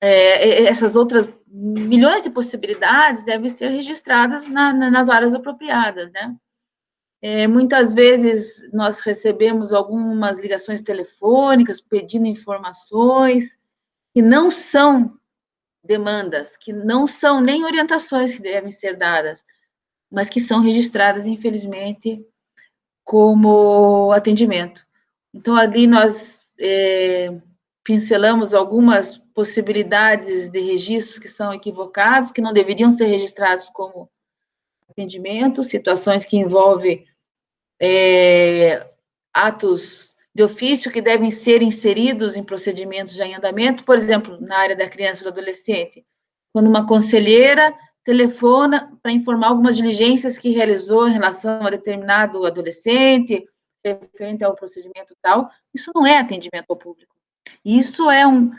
essas outras milhões de possibilidades devem ser registradas nas áreas apropriadas, muitas vezes nós recebemos algumas ligações telefônicas pedindo informações que não são demandas, que não são nem orientações que devem ser dadas, mas que são registradas, infelizmente, como atendimento. Então, ali nós pincelamos algumas possibilidades de registros que são equivocados, que não deveriam ser registrados como atendimento, situações que envolvem atos de ofício que devem ser inseridos em procedimentos já em andamento, por exemplo, na área da criança e do adolescente, quando uma conselheira telefona para informar algumas diligências que realizou em relação a determinado adolescente, referente ao procedimento tal, isso não é atendimento ao público. Isso é um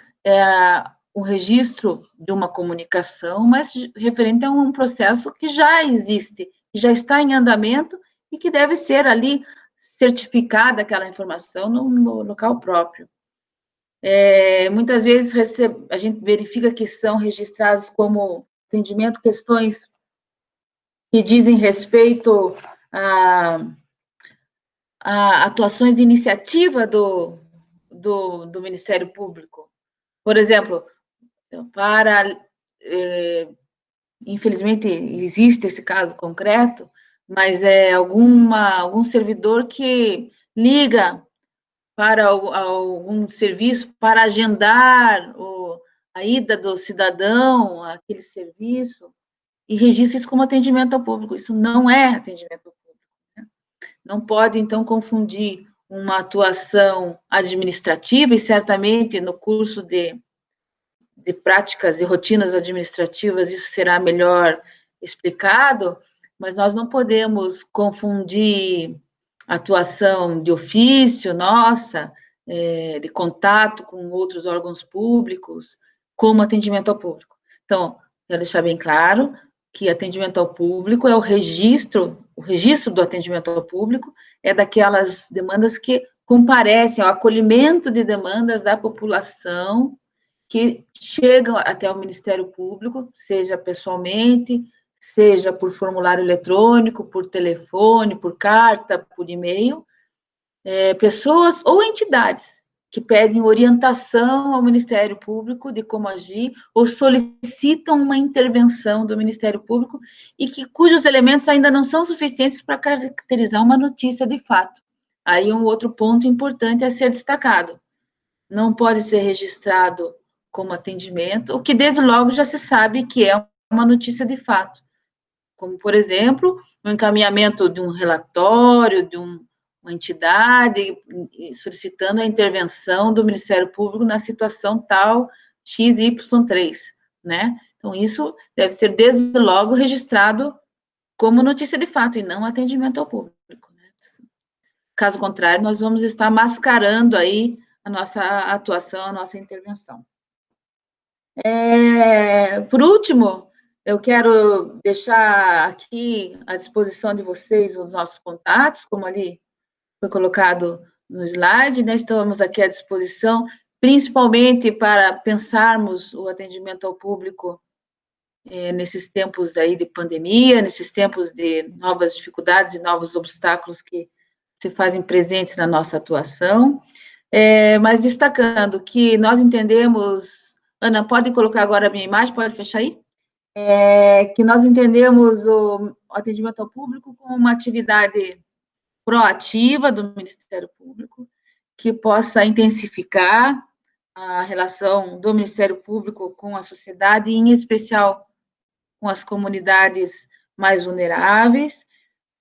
registro de uma comunicação, mas referente a um processo que já existe, que já está em andamento e que deve ser ali certificada aquela informação no local próprio. Muitas vezes a gente verifica que são registrados como atendimento questões que dizem respeito a atuações de iniciativa do Ministério Público. Por exemplo, infelizmente existe esse caso concreto, mas é algum servidor que liga para algum serviço para agendar a ida do cidadão àquele serviço e registra isso como atendimento ao público. Isso não é atendimento ao público, né? Não pode, então, confundir uma atuação administrativa, e certamente no curso de práticas e rotinas administrativas isso será melhor explicado, mas nós não podemos confundir atuação de ofício nossa, de contato com outros órgãos públicos, como atendimento ao público. Então, quero deixar bem claro que atendimento ao público é o registro do atendimento ao público é daquelas demandas que comparecem ao acolhimento de demandas da população que chegam até o Ministério Público, seja pessoalmente, seja por formulário eletrônico, por telefone, por carta, por e-mail, pessoas ou entidades que pedem orientação ao Ministério Público de como agir ou solicitam uma intervenção do Ministério Público e cujos elementos ainda não são suficientes para caracterizar uma notícia de fato. Aí um outro ponto importante a ser destacado. Não pode ser registrado como atendimento, o que desde logo já se sabe que é uma notícia de fato, como, por exemplo, o encaminhamento de um relatório, de uma entidade, solicitando a intervenção do Ministério Público na situação tal XY3, né? Então, isso deve ser desde logo registrado como notícia de fato e não atendimento ao público, né? Caso contrário, nós vamos estar mascarando aí a nossa atuação, a nossa intervenção. Por último, eu quero deixar aqui à disposição de vocês os nossos contatos, como ali foi colocado no slide, né? Estamos aqui à disposição, principalmente para pensarmos o atendimento ao público nesses tempos aí de pandemia, nesses tempos de novas dificuldades e novos obstáculos que se fazem presentes na nossa atuação, mas destacando que nós entendemos. Ana, pode colocar agora a minha imagem, pode fechar aí? Que nós entendemos o atendimento ao público como uma atividade proativa do Ministério Público, que possa intensificar a relação do Ministério Público com a sociedade, em especial com as comunidades mais vulneráveis,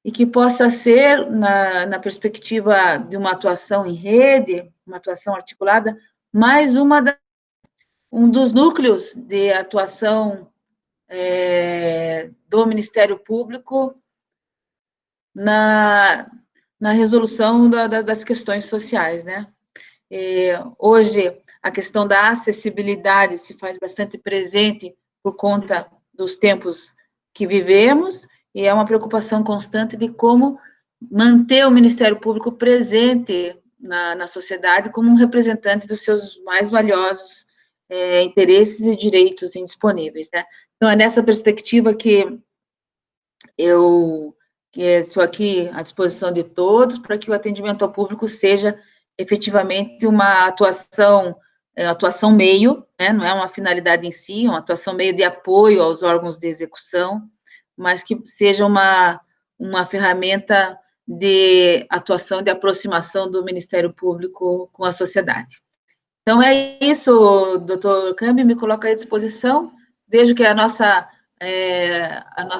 e que possa ser, na perspectiva de uma atuação em rede, uma atuação articulada, mais um dos núcleos de atuação do Ministério Público na resolução das questões sociais, né? Hoje, a questão da acessibilidade se faz bastante presente por conta dos tempos que vivemos, e é uma preocupação constante de como manter o Ministério Público presente na sociedade como um representante dos seus mais valiosos interesses e direitos indisponíveis, né? Então, é nessa perspectiva que eu estou aqui à disposição de todos para que o atendimento ao público seja efetivamente uma atuação meio, né? Não é uma finalidade em si, é uma atuação meio de apoio aos órgãos de execução, mas que seja uma ferramenta de atuação, de aproximação do Ministério Público com a sociedade. Então, é isso, doutor Cambi, me coloca à disposição. Vejo que a nossa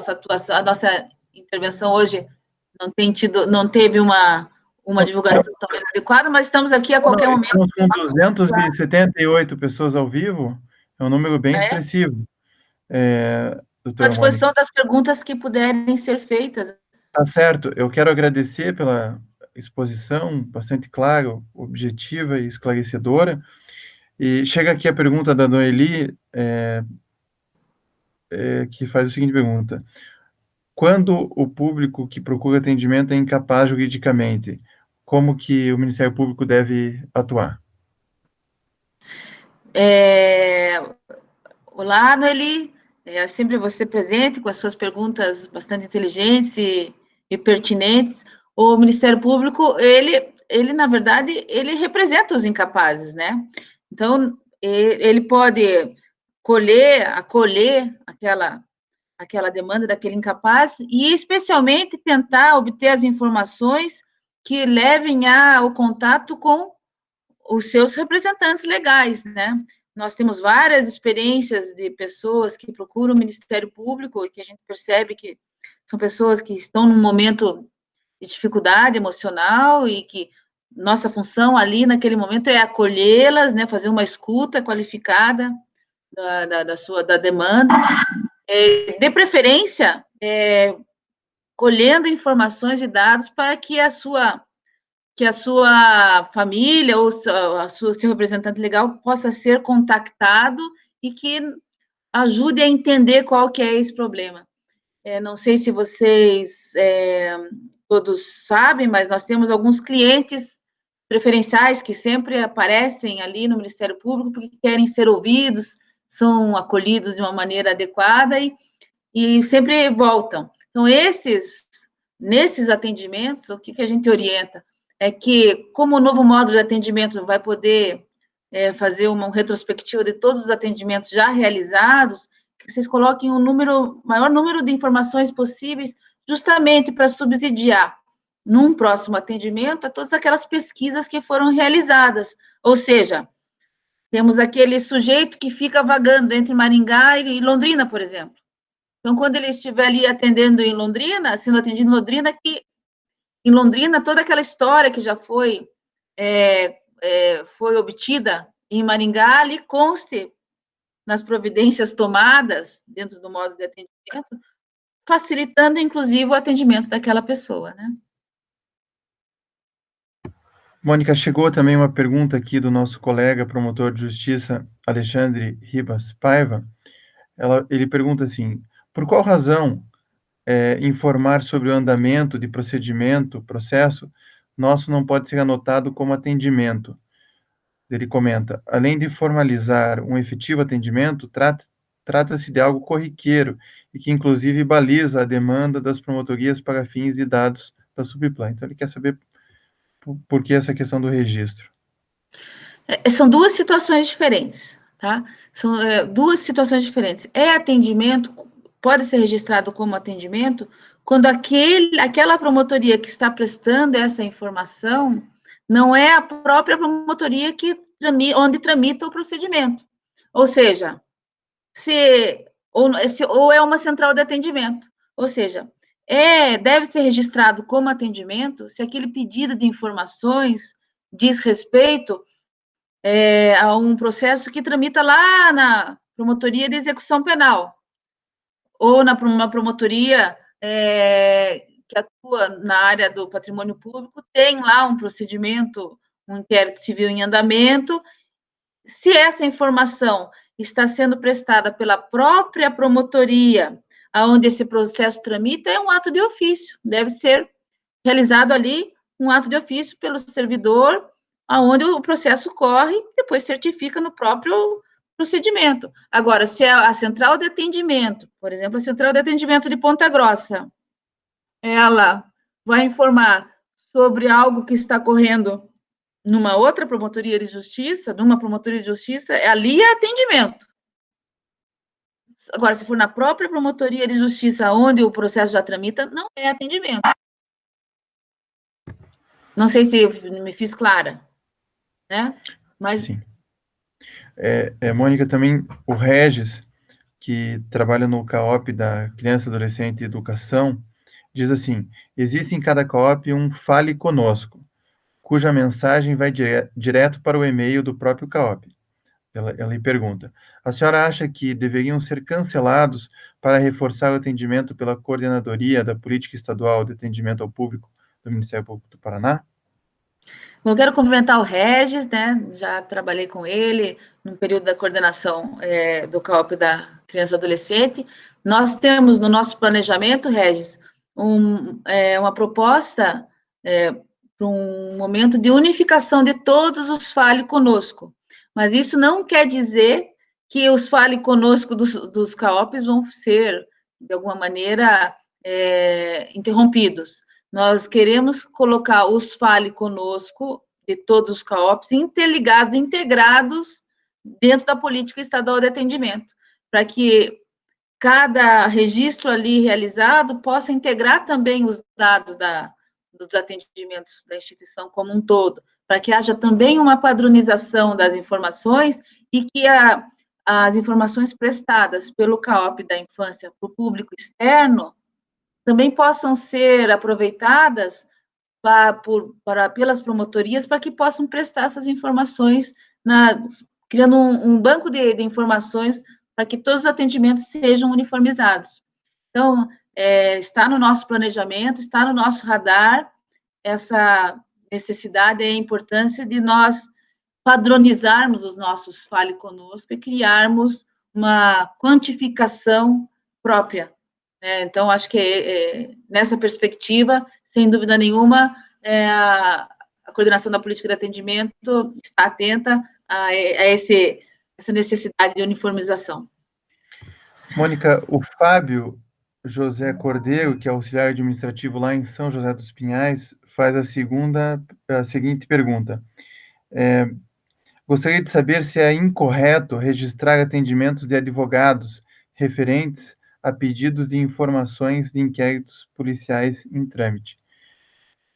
atuação, a nossa intervenção hoje não teve uma divulgação tão adequada, mas estamos aqui a qualquer momento. Estamos com 278 pessoas ao vivo, é um número bem expressivo. À disposição das perguntas que puderem ser feitas. Tá certo, eu quero agradecer pela exposição bastante clara, objetiva e esclarecedora. E chega aqui a pergunta da Noeli, que faz a seguinte pergunta: quando o público que procura atendimento é incapaz juridicamente, como que o Ministério Público deve atuar? Lá, Noeli, é sempre você presente com as suas perguntas bastante inteligentes e pertinentes. O Ministério Público, ele, na verdade, ele representa os incapazes, né? Então, ele pode acolher aquela demanda daquele incapaz e, especialmente, tentar obter as informações que levem ao contato com os seus representantes legais, né? Nós temos várias experiências de pessoas que procuram o Ministério Público e que a gente percebe que são pessoas que estão num momento de dificuldade emocional e que nossa função ali naquele momento é acolhê-las, né, fazer uma escuta qualificada da demanda, de preferência, colhendo informações e dados para que a sua família ou seu representante legal possa ser contactado e que ajude a entender qual que é esse problema. Não sei se vocês todos sabem, mas nós temos alguns clientes preferenciais que sempre aparecem ali no Ministério Público porque querem ser ouvidos, são acolhidos de uma maneira adequada e sempre voltam. Então, nesses atendimentos, o que a gente orienta? É que, como o novo módulo de atendimento vai poder fazer uma retrospectiva de todos os atendimentos já realizados, que vocês coloquem maior número de informações possíveis, justamente para subsidiar, num próximo atendimento, a todas aquelas pesquisas que foram realizadas. Ou seja, temos aquele sujeito que fica vagando entre Maringá e Londrina, por exemplo. Então, quando ele estiver ali atendendo em Londrina, sendo atendido em Londrina, que em Londrina, toda aquela história que já foi obtida em Maringá, ali conste nas providências tomadas dentro do modo de atendimento, facilitando, inclusive, o atendimento daquela pessoa, né? Mônica, chegou também uma pergunta aqui do nosso colega promotor de justiça, Alexandre Ribas Paiva. Ele pergunta assim, por qual razão informar sobre o andamento de processo nosso não pode ser anotado como atendimento? Ele comenta, além de formalizar um efetivo atendimento, trata-se de algo corriqueiro e que, inclusive, baliza a demanda das promotorias para fins de dados da Subplan. Então, ele quer saber por que essa questão do registro. São duas situações diferentes, tá? São duas situações diferentes. Atendimento, pode ser registrado como atendimento, quando aquela promotoria que está prestando essa informação não é a própria promotoria onde tramita o procedimento. Ou seja, ou é uma central de atendimento. Ou seja, deve ser registrado como atendimento se aquele pedido de informações diz respeito a um processo que tramita lá na Promotoria de Execução Penal, ou uma promotoria que atua na área do patrimônio público, tem lá um procedimento, um inquérito civil em andamento. Se essa informação está sendo prestada pela própria promotoria, aonde esse processo tramita, é um ato de ofício, deve ser realizado ali um ato de ofício pelo servidor, aonde o processo corre, depois certifica no próprio procedimento. Agora, se a central de atendimento, por exemplo, a central de atendimento de Ponta Grossa, ela vai informar sobre algo que está correndo numa outra promotoria de justiça, ali é atendimento. Agora, se for na própria promotoria de justiça, onde o processo já tramita, não é atendimento. Não sei se me fiz clara, né? Mas... Sim. Mônica, também o Regis, que trabalha no CAOP da Criança, Adolescente e Educação, diz assim, existe em cada CAOP um Fale Conosco, cuja mensagem vai direto para o e-mail do próprio CAOP. Ela lhe pergunta, a senhora acha que deveriam ser cancelados para reforçar o atendimento pela Coordenadoria da Política Estadual de Atendimento ao Público do Ministério Público do Paraná? Eu quero cumprimentar o Regis, né? Já trabalhei com ele no período da coordenação do CAOP da Criança e Adolescente. Nós temos no nosso planejamento, Regis, uma proposta para um momento de unificação de todos os Fale Conosco. Mas isso não quer dizer que os Fale Conosco dos CAOPs vão ser, de alguma maneira, interrompidos. Nós queremos colocar os Fale Conosco de todos os CAOPs interligados, integrados dentro da política estadual de atendimento, para que cada registro ali realizado possa integrar também os dados dos atendimentos da instituição como um todo, para que haja também uma padronização das informações e que as informações prestadas pelo CAOP da infância para o público externo também possam ser aproveitadas pelas promotorias para que possam prestar essas informações, criando um banco de informações para que todos os atendimentos sejam uniformizados. Então, está no nosso planejamento, está no nosso radar essa necessidade e a importância de nós padronizarmos os nossos Fale Conosco e criarmos uma quantificação própria. Então, acho que nessa perspectiva, sem dúvida nenhuma, a coordenação da política de atendimento está atenta a essa necessidade de uniformização. Mônica, o Fábio José Cordeiro, que é auxiliar administrativo lá em São José dos Pinhais, faz a seguinte pergunta. Gostaria de saber se é incorreto registrar atendimentos de advogados referentes a pedidos de informações de inquéritos policiais em trâmite.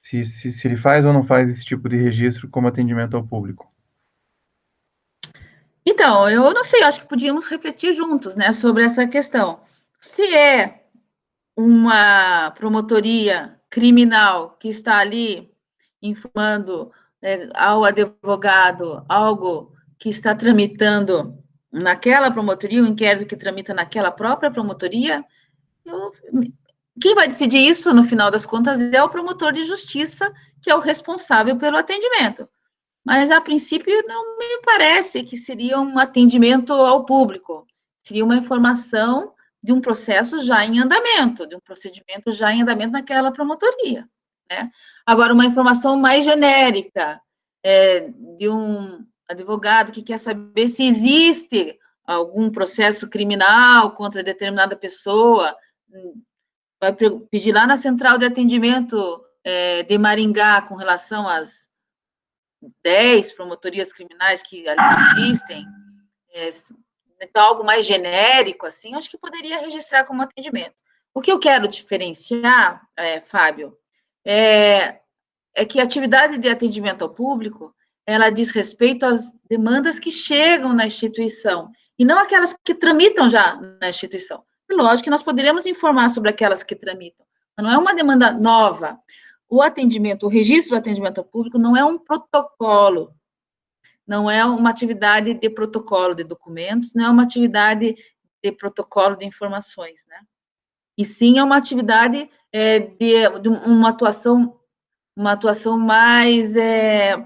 Se ele faz ou não faz esse tipo de registro como atendimento ao público. Então, eu não sei, acho que podíamos refletir juntos, né, sobre essa questão. Se é uma promotoria criminal que está ali informando ao advogado algo que está tramitando naquela promotoria, o inquérito que tramita naquela própria promotoria, quem vai decidir isso, no final das contas, é o promotor de justiça, que é o responsável pelo atendimento. Mas, a princípio, não me parece que seria um atendimento ao público. Seria uma informação de um processo já em andamento, de um procedimento já em andamento naquela promotoria, né? Agora, uma informação mais genérica, de um advogado que quer saber se existe algum processo criminal contra determinada pessoa, vai pedir lá na central de atendimento de Maringá com relação às 10 promotorias criminais que ali existem, então, algo mais genérico, assim, acho que poderia registrar como atendimento. O que eu quero diferenciar, Fábio, é que a atividade de atendimento ao público, ela diz respeito às demandas que chegam na instituição, e não aquelas que tramitam já na instituição. Lógico que nós poderíamos informar sobre aquelas que tramitam, mas não é uma demanda nova. O registro do atendimento ao público não é um protocolo, não é uma atividade de protocolo de documentos, não é uma atividade de protocolo de informações, né? E sim é uma atividade de uma atuação mais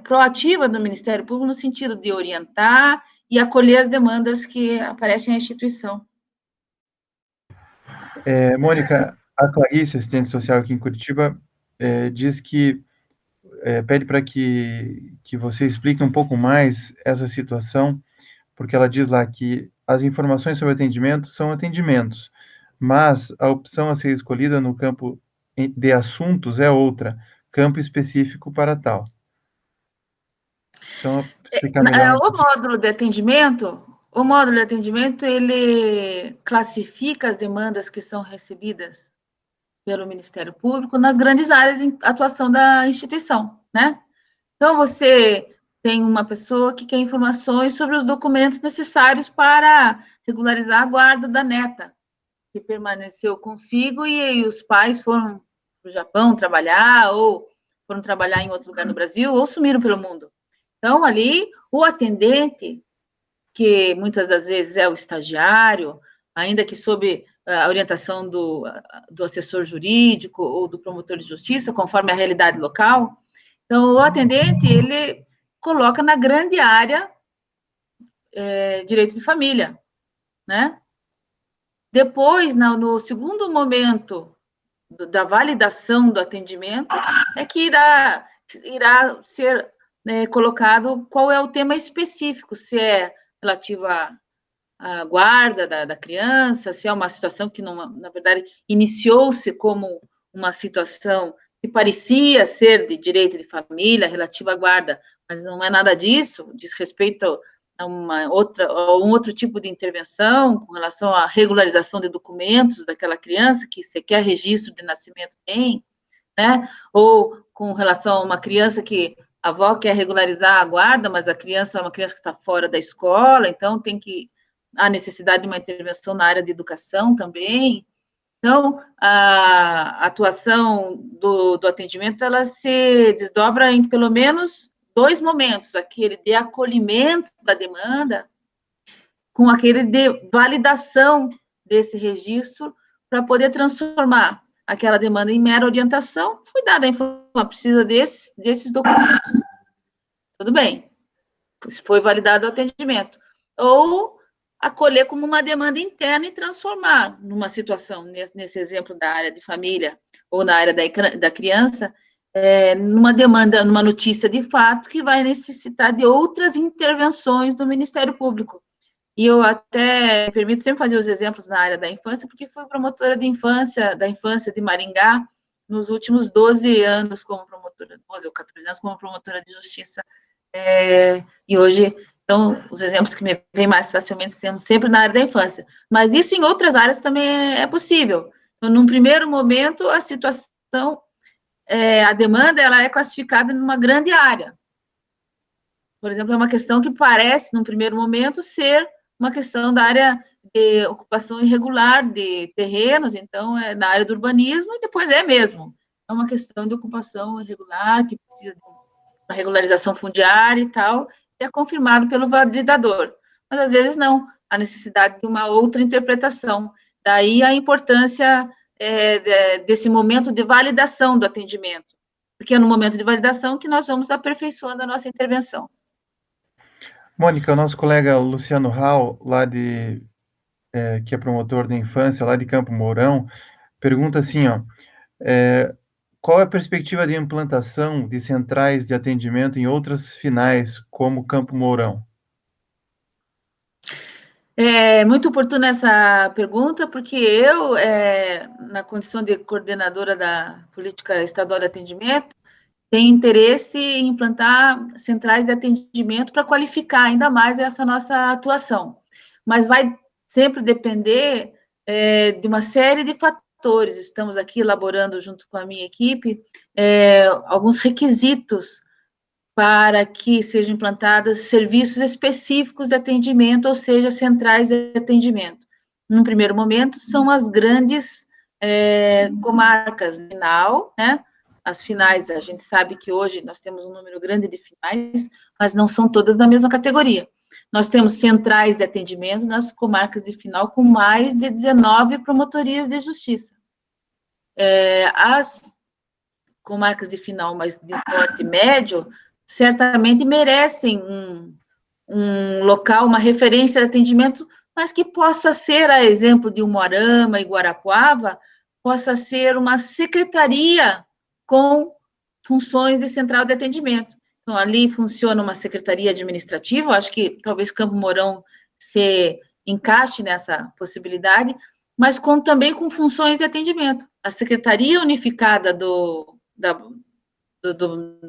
proativa do Ministério Público, no sentido de orientar e acolher as demandas que aparecem na instituição. Mônica, a Clarice, assistente social aqui em Curitiba, diz que pede para que você explique um pouco mais essa situação, porque ela diz lá que as informações sobre atendimento são atendimentos, mas a opção a ser escolhida no campo de assuntos é outra, campo específico para tal. Então, explicar melhor. O módulo de atendimento, ele classifica as demandas que são recebidas pelo Ministério Público nas grandes áreas de atuação da instituição, né? Então, você tem uma pessoa que quer informações sobre os documentos necessários para regularizar a guarda da neta, que permaneceu consigo e os pais foram para o Japão trabalhar, ou foram trabalhar em outro lugar no Brasil, ou sumiram pelo mundo. Então, ali, o atendente, que muitas das vezes é o estagiário, ainda que sob a orientação do assessor jurídico ou do promotor de justiça, conforme a realidade local. Então, o atendente, ele coloca na grande área direito de família, né? Depois, no segundo momento da validação do atendimento, é que irá ser colocado qual é o tema específico, se é relativo à guarda da criança, se é uma situação que, não, na verdade, iniciou-se como uma situação que parecia ser de direito de família, relativa à guarda, mas não é nada disso, diz respeito a um outro tipo de intervenção com relação à regularização de documentos daquela criança, que sequer registro de nascimento tem, né? Ou com relação a uma criança que a avó quer regularizar a guarda, mas a criança é uma criança que está fora da escola, então há necessidade de uma intervenção na área de educação também. Então, a atuação do atendimento, ela se desdobra em pelo menos 2 momentos, aquele de acolhimento da demanda, com aquele de validação desse registro, para poder transformar aquela demanda em mera orientação. Foi dada a informação, precisa desses documentos. Tudo bem, foi validado o atendimento. Ou acolher como uma demanda interna e transformar numa situação, nesse exemplo da área de família ou na área da criança, numa demanda, numa notícia de fato que vai necessitar de outras intervenções do Ministério Público. E eu até permito sempre fazer os exemplos na área da infância, porque fui promotora da infância de Maringá nos últimos 12 anos como promotora, 12 ou 14 anos como promotora de justiça. E hoje, então, os exemplos que me vêm mais facilmente são sempre na área da infância. Mas isso em outras áreas também é possível. Então, num primeiro momento, a situação, a demanda, ela é classificada numa grande área. Por exemplo, é uma questão que parece, num primeiro momento, ser uma questão da área de ocupação irregular de terrenos, então é na área do urbanismo, e depois é mesmo. É uma questão de ocupação irregular, que precisa de uma regularização fundiária e tal, e é confirmado pelo validador. Mas, às vezes, não. Há necessidade de uma outra interpretação. Daí a importância desse momento de validação do atendimento, porque é no momento de validação que nós vamos aperfeiçoando a nossa intervenção. Mônica, o nosso colega Luciano Hall, que é promotor da infância, lá de Campo Mourão, pergunta assim, ó, qual é a perspectiva de implantação de centrais de atendimento em outras finais, como Campo Mourão? É muito oportuna essa pergunta, porque eu, na condição de coordenadora da Política Estadual de Atendimento, tenho interesse em implantar centrais de atendimento para qualificar ainda mais essa nossa atuação. Mas vai sempre depender de uma série de fatores. Estamos aqui elaborando, junto com a minha equipe, alguns requisitos para que sejam implantados serviços específicos de atendimento, ou seja, centrais de atendimento. Num primeiro momento, são as grandes comarcas final, né? As finais, a gente sabe que hoje nós temos um número grande de finais, mas não são todas da mesma categoria. Nós temos centrais de atendimento nas comarcas de final com mais de 19 promotorias de justiça. As comarcas de final, mas de porte médio, certamente merecem um local, uma referência de atendimento, mas que possa ser, a exemplo de Umuarama e Guarapuava, possa ser uma secretaria com funções de central de atendimento. Então, ali funciona uma secretaria administrativa, acho que talvez Campo Mourão se encaixe nessa possibilidade, mas também com funções de atendimento. A Secretaria Unificada do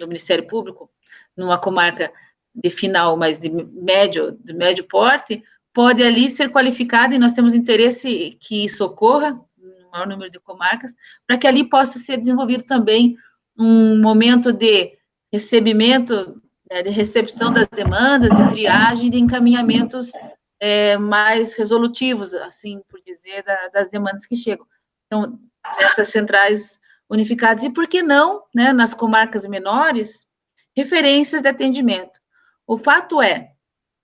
Ministério Público, numa comarca de final, mas de médio porte, pode ali ser qualificada, e nós temos interesse que isso ocorra, no maior número de comarcas, para que ali possa ser desenvolvido também um momento de recebimento, de recepção das demandas, de triagem, de encaminhamentos mais resolutivos, assim por dizer, das demandas que chegam. Então, essas centrais unificadas, e por que não, né, nas comarcas menores, referências de atendimento. O fato é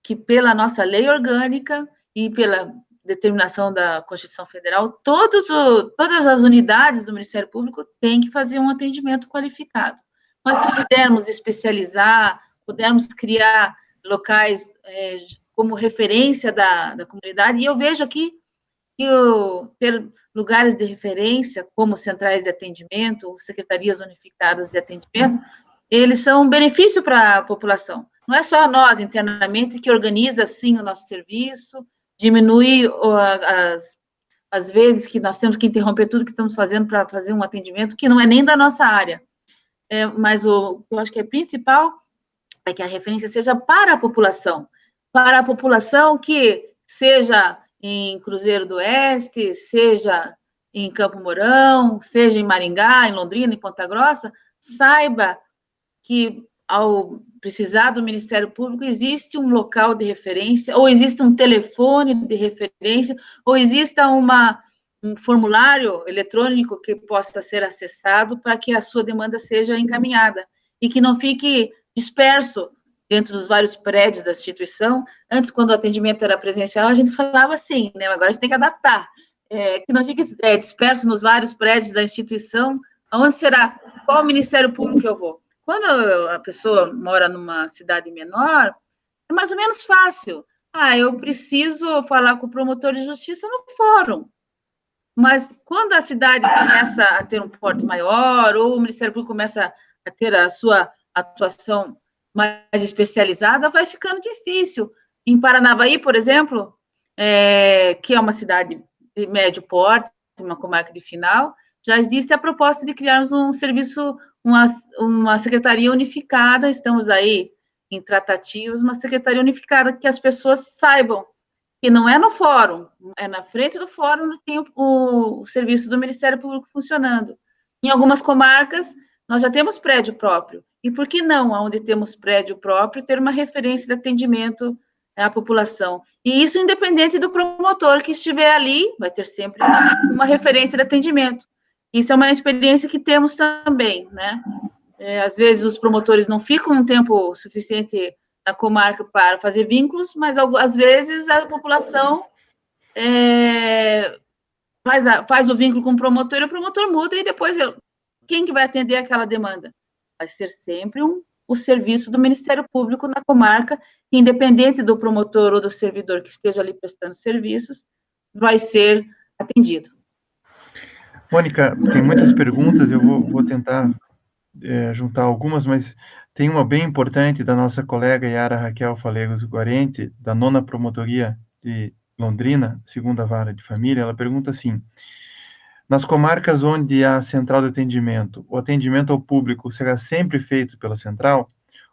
que, pela nossa lei orgânica e pela determinação da Constituição Federal, todas as unidades do Ministério Público têm que fazer um atendimento qualificado. Mas se pudermos especializar, pudermos criar locais como referência da comunidade, e eu vejo aqui que ter lugares de referência, como centrais de atendimento, ou secretarias unificadas de atendimento, eles são um benefício para a população. Não é só nós, internamente, que organiza, assim, o nosso serviço, diminui as vezes que nós temos que interromper tudo que estamos fazendo para fazer um atendimento que não é nem da nossa área. Mas o que eu acho que é principal é que a referência seja para a população que seja em Cruzeiro do Oeste, seja em Campo Mourão, seja em Maringá, em Londrina, em Ponta Grossa, saiba que, ao precisar do Ministério Público, existe um local de referência, ou existe um telefone de referência, ou exista um formulário eletrônico que possa ser acessado para que a sua demanda seja encaminhada, e que não fique disperso dentro dos vários prédios da instituição. Antes, quando o atendimento era presencial, a gente falava assim, né? Agora a gente tem que adaptar, que não fique disperso nos vários prédios da instituição. Aonde será? Qual Ministério Público eu vou? Quando a pessoa mora numa cidade menor, é mais ou menos fácil. Eu preciso falar com o promotor de justiça no fórum. Mas quando a cidade começa a ter um porte maior, ou o Ministério Público começa a ter a sua atuação mais especializada, vai ficando difícil. Em Paranavaí, por exemplo, que é uma cidade de médio porte, uma comarca de final, já existe a proposta de criarmos um serviço, uma secretaria unificada. Estamos aí em tratativas, uma secretaria unificada, que as pessoas saibam que não é no fórum, é na frente do fórum que tem o serviço do Ministério Público funcionando. Em algumas comarcas, nós já temos prédio próprio, e por que não, onde temos prédio próprio, ter uma referência de atendimento à população? E isso independente do promotor que estiver ali, vai ter sempre uma referência de atendimento. Isso é uma experiência que temos também, né? Às vezes os promotores não ficam um tempo suficiente na comarca para fazer vínculos, mas às vezes a população faz o vínculo com o promotor muda, e depois quem que vai atender aquela demanda? Vai ser sempre o serviço do Ministério Público na comarca, independente do promotor ou do servidor que esteja ali prestando serviços, vai ser atendido. Mônica, tem muitas perguntas, eu vou tentar juntar algumas, mas tem uma bem importante da nossa colega Yara Raquel Falegos Guarente, da 9ª Promotoria de Londrina, 2ª Vara de Família. Ela pergunta assim: nas comarcas onde há central de atendimento, o atendimento ao público será sempre feito pela central,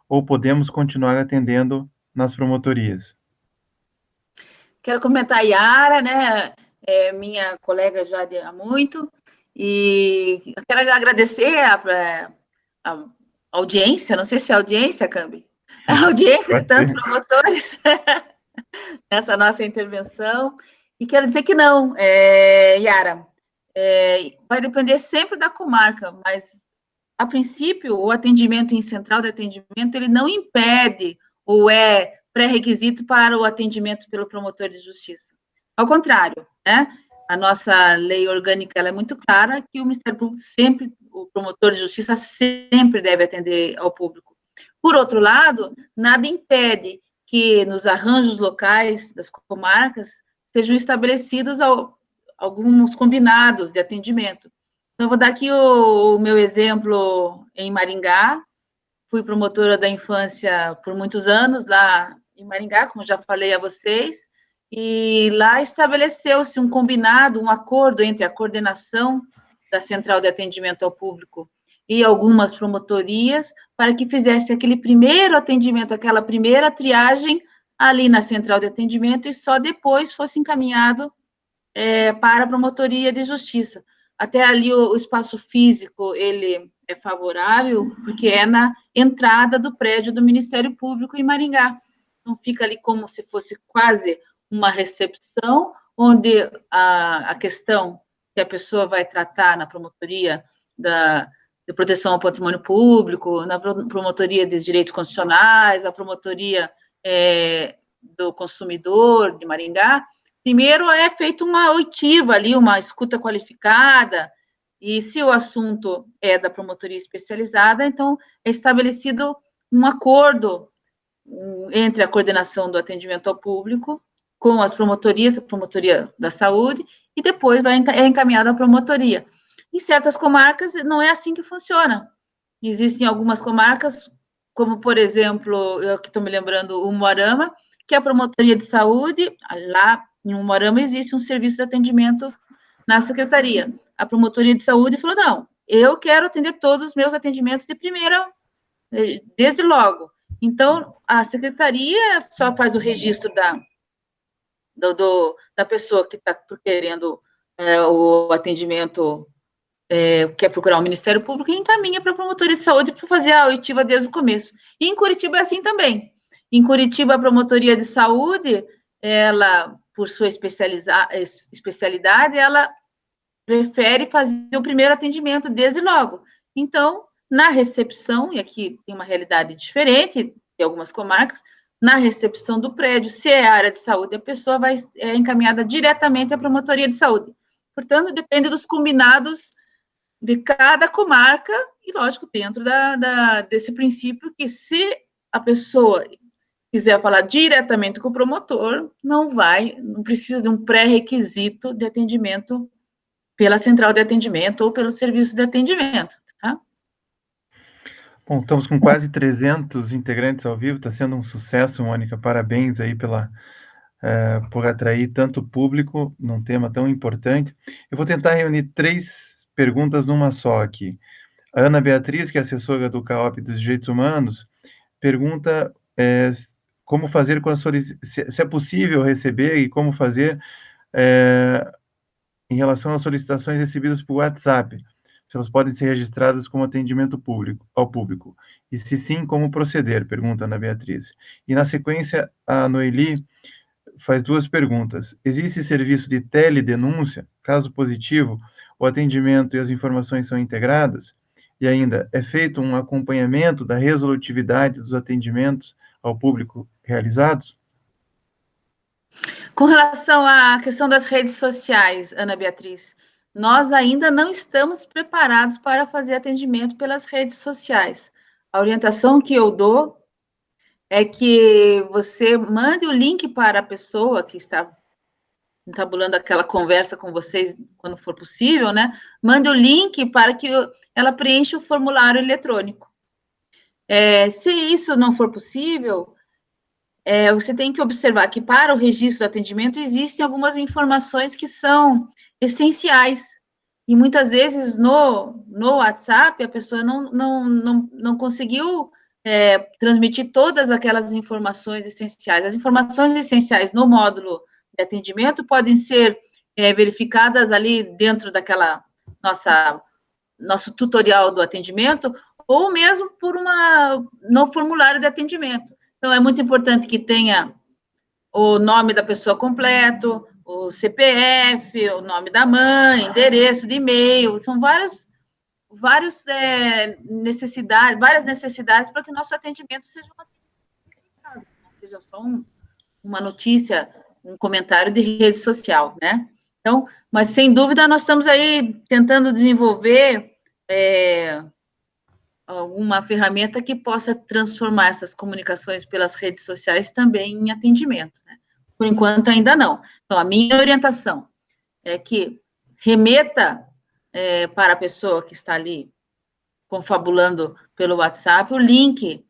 ou podemos continuar atendendo nas promotorias? Quero comentar a Yara, né? Minha colega já há muito, e quero agradecer a audiência, não sei se é audiência, Cambi, a audiência de tantos promotores nessa nossa intervenção, e quero dizer que não, Yara, vai depender sempre da comarca, mas, a princípio, o atendimento em central de atendimento, ele não impede, ou é pré-requisito para o atendimento pelo promotor de justiça. Ao contrário, né? A nossa lei orgânica, ela é muito clara, que o Ministério Público sempre, o promotor de justiça sempre deve atender ao público. Por outro lado, nada impede que nos arranjos locais das comarcas sejam estabelecidos alguns combinados de atendimento. Então, eu vou dar aqui o meu exemplo em Maringá. Fui promotora da infância por muitos anos lá em Maringá, como já falei a vocês, e lá estabeleceu-se um combinado, um acordo entre a coordenação da Central de Atendimento ao Público e algumas promotorias, para que fizesse aquele primeiro atendimento, aquela primeira triagem ali na Central de Atendimento, e só depois fosse encaminhado para a Promotoria de Justiça. Até ali o espaço físico, ele é favorável, porque é na entrada do prédio do Ministério Público em Maringá. Então, fica ali como se fosse quase uma recepção, onde a questão que a pessoa vai tratar na promotoria de proteção ao patrimônio público, na promotoria de direitos constitucionais, a promotoria do consumidor de Maringá, primeiro é feita uma oitiva ali, uma escuta qualificada, e se o assunto é da promotoria especializada, então é estabelecido um acordo entre a coordenação do atendimento ao público com as promotorias, a promotoria da saúde, e depois é encaminhado à promotoria. Em certas comarcas, não é assim que funciona. existem algumas comarcas, como, por exemplo, eu que estou me lembrando, o Umuarama, que é a promotoria de saúde, lá em Umuarama existe um serviço de atendimento na secretaria. A promotoria de saúde falou, não, eu quero atender todos os meus atendimentos de primeira, desde logo. Então, a secretaria só faz o registro da pessoa que está querendo o atendimento, quer procurar o Ministério Público, e encaminha para a promotoria de saúde para fazer a oitiva desde o começo. E em Curitiba é assim também. Em Curitiba, a promotoria de saúde, ela, por sua especialidade, ela prefere fazer o primeiro atendimento desde logo. Então, na recepção, e aqui tem uma realidade diferente de algumas comarcas, na recepção do prédio, se é área de saúde, a pessoa vai encaminhada diretamente à promotoria de saúde. Portanto, depende dos combinados de cada comarca, e lógico, dentro desse princípio que se a pessoa quiser falar diretamente com o promotor, não precisa de um pré-requisito de atendimento pela central de atendimento ou pelo serviço de atendimento, tá? Bom, estamos com quase 300 integrantes ao vivo, está sendo um sucesso, Mônica, parabéns aí por atrair tanto público num tema tão importante. Eu vou tentar reunir 3 perguntas numa só aqui. A Ana Beatriz, que é assessora do CAOP dos Direitos Humanos, pergunta como fazer com a se é possível receber e como fazer em relação às solicitações recebidas por WhatsApp, se elas podem ser registradas como atendimento ao público. E se sim, como proceder? Pergunta Ana Beatriz. E na sequência, a Noeli faz 2 perguntas. Existe serviço de teledenúncia? Caso positivo, o atendimento e as informações são integradas? E ainda, é feito um acompanhamento da resolutividade dos atendimentos ao público realizados? Com relação à questão das redes sociais, Ana Beatriz, nós ainda não estamos preparados para fazer atendimento pelas redes sociais. A orientação que eu dou é que você mande o link para a pessoa que está entabulando aquela conversa com vocês, quando for possível, né? Mande o link para que ela preencha o formulário eletrônico. Se isso não for possível, você tem que observar que para o registro do atendimento existem algumas informações que são essenciais. E muitas vezes no WhatsApp a pessoa não conseguiu transmitir todas aquelas informações essenciais. As informações essenciais no módulo de atendimento podem ser verificadas ali dentro daquela nosso tutorial do atendimento, ou mesmo no formulário de atendimento. Então, é muito importante que tenha o nome da pessoa completo, o CPF, o nome da mãe, endereço de e-mail, são várias necessidades para que o nosso atendimento seja não seja só uma notícia, um comentário de rede social, né? Então, mas sem dúvida nós estamos aí tentando desenvolver alguma ferramenta que possa transformar essas comunicações pelas redes sociais também em atendimento, né? Por enquanto, ainda não. Então, a minha orientação é que remeta para a pessoa que está ali confabulando pelo WhatsApp o link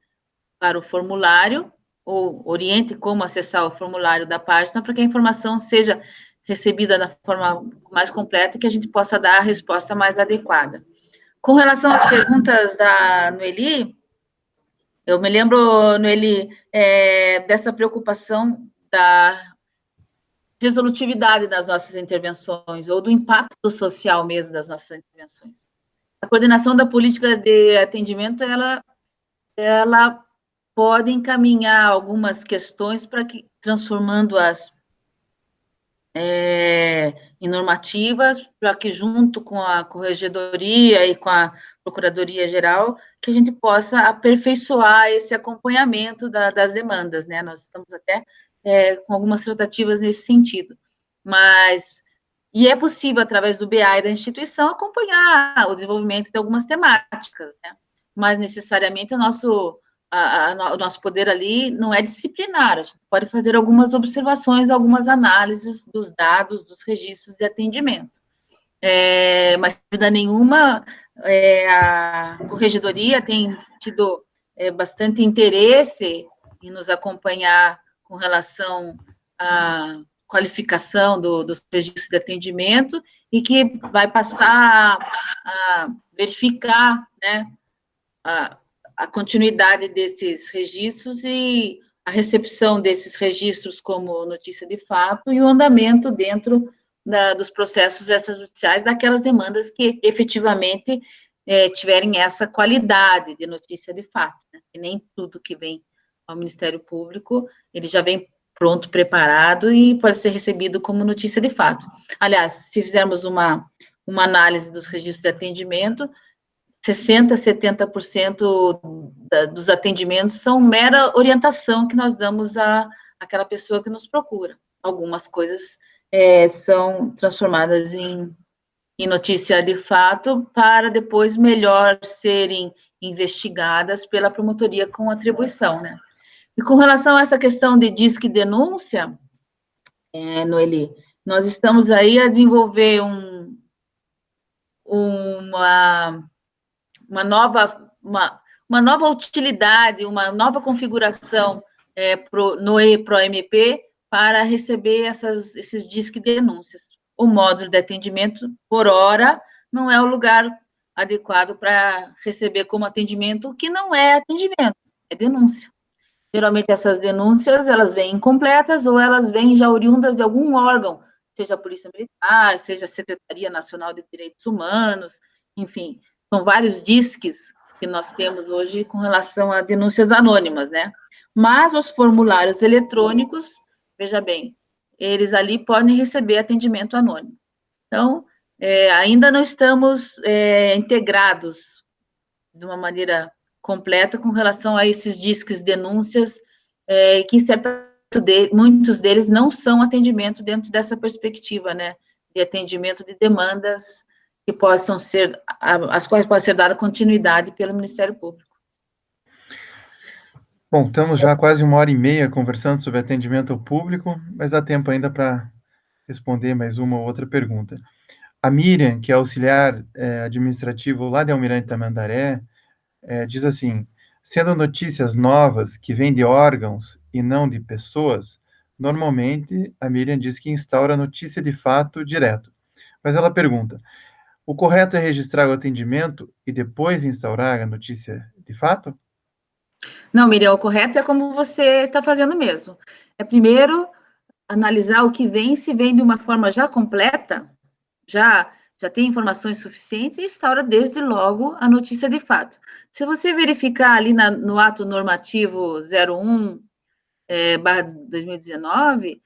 para o formulário, ou oriente como acessar o formulário da página, para que a informação seja recebida da forma mais completa e que a gente possa dar a resposta mais adequada. Com relação às perguntas da Noeli, eu me lembro, Noeli, dessa preocupação da resolutividade das nossas intervenções, ou do impacto social mesmo das nossas intervenções. A coordenação da política de atendimento, ela pode encaminhar algumas questões para que, transformando-as em normativas, para que junto com a Corregedoria e com a Procuradoria-Geral, que a gente possa aperfeiçoar esse acompanhamento das demandas, né? Nós estamos até com algumas tratativas nesse sentido. E é possível, através do BA e da instituição, acompanhar o desenvolvimento de algumas temáticas, né? Mas, necessariamente, o nosso poder ali não é disciplinar, a gente pode fazer algumas observações, algumas análises dos dados, dos registros de atendimento. Mas, de dúvida nenhuma, a Corregedoria tem tido bastante interesse em nos acompanhar com relação à qualificação dos registros de atendimento e que vai passar a verificar, né, a continuidade desses registros e a recepção desses registros como notícia de fato e o andamento dentro dos processos extrajudiciais daquelas demandas que efetivamente tiverem essa qualidade de notícia de fato, né? E nem tudo que vem ao Ministério Público, ele já vem pronto, preparado e pode ser recebido como notícia de fato. Aliás, se fizermos uma análise dos registros de atendimento, 60%, 70% dos atendimentos são mera orientação que nós damos àquela pessoa que nos procura. Algumas coisas são transformadas em notícia de fato para depois melhor serem investigadas pela promotoria com atribuição, né? E com relação a essa questão de disque denúncia, Noeli, nós estamos aí a desenvolver uma nova utilidade, uma nova configuração no EPRO-MP para receber esses disque denúncias. O módulo de atendimento, por hora, não é o lugar adequado para receber como atendimento o que não é atendimento, é denúncia. Geralmente, essas denúncias, elas vêm incompletas ou elas vêm já oriundas de algum órgão, seja a Polícia Militar, seja a Secretaria Nacional de Direitos Humanos, enfim, são vários disques que nós temos hoje com relação a denúncias anônimas, né? Mas os formulários eletrônicos, veja bem, eles ali podem receber atendimento anônimo. Então, ainda não estamos integrados de uma maneira completa com relação a esses disques denúncias, que muitos deles não são atendimento dentro dessa perspectiva, né, de atendimento de demandas que possam ser, às quais pode ser dada continuidade pelo Ministério Público. Bom, estamos já quase 1h30 conversando sobre atendimento ao público, mas dá tempo ainda para responder mais uma ou outra pergunta. A Miriam, que é auxiliar administrativo lá de Almirante Tamandaré, diz assim: sendo notícias novas que vêm de órgãos e não de pessoas, normalmente a Miriam diz que instaura notícia de fato direto. Mas ela pergunta: o correto é registrar o atendimento e depois instaurar a notícia de fato? Não, Miriam, o correto é como você está fazendo mesmo. É primeiro analisar o que vem, se vem de uma forma já completa, já tem informações suficientes e instaura desde logo a notícia de fato. Se você verificar ali no ato normativo 01/2019,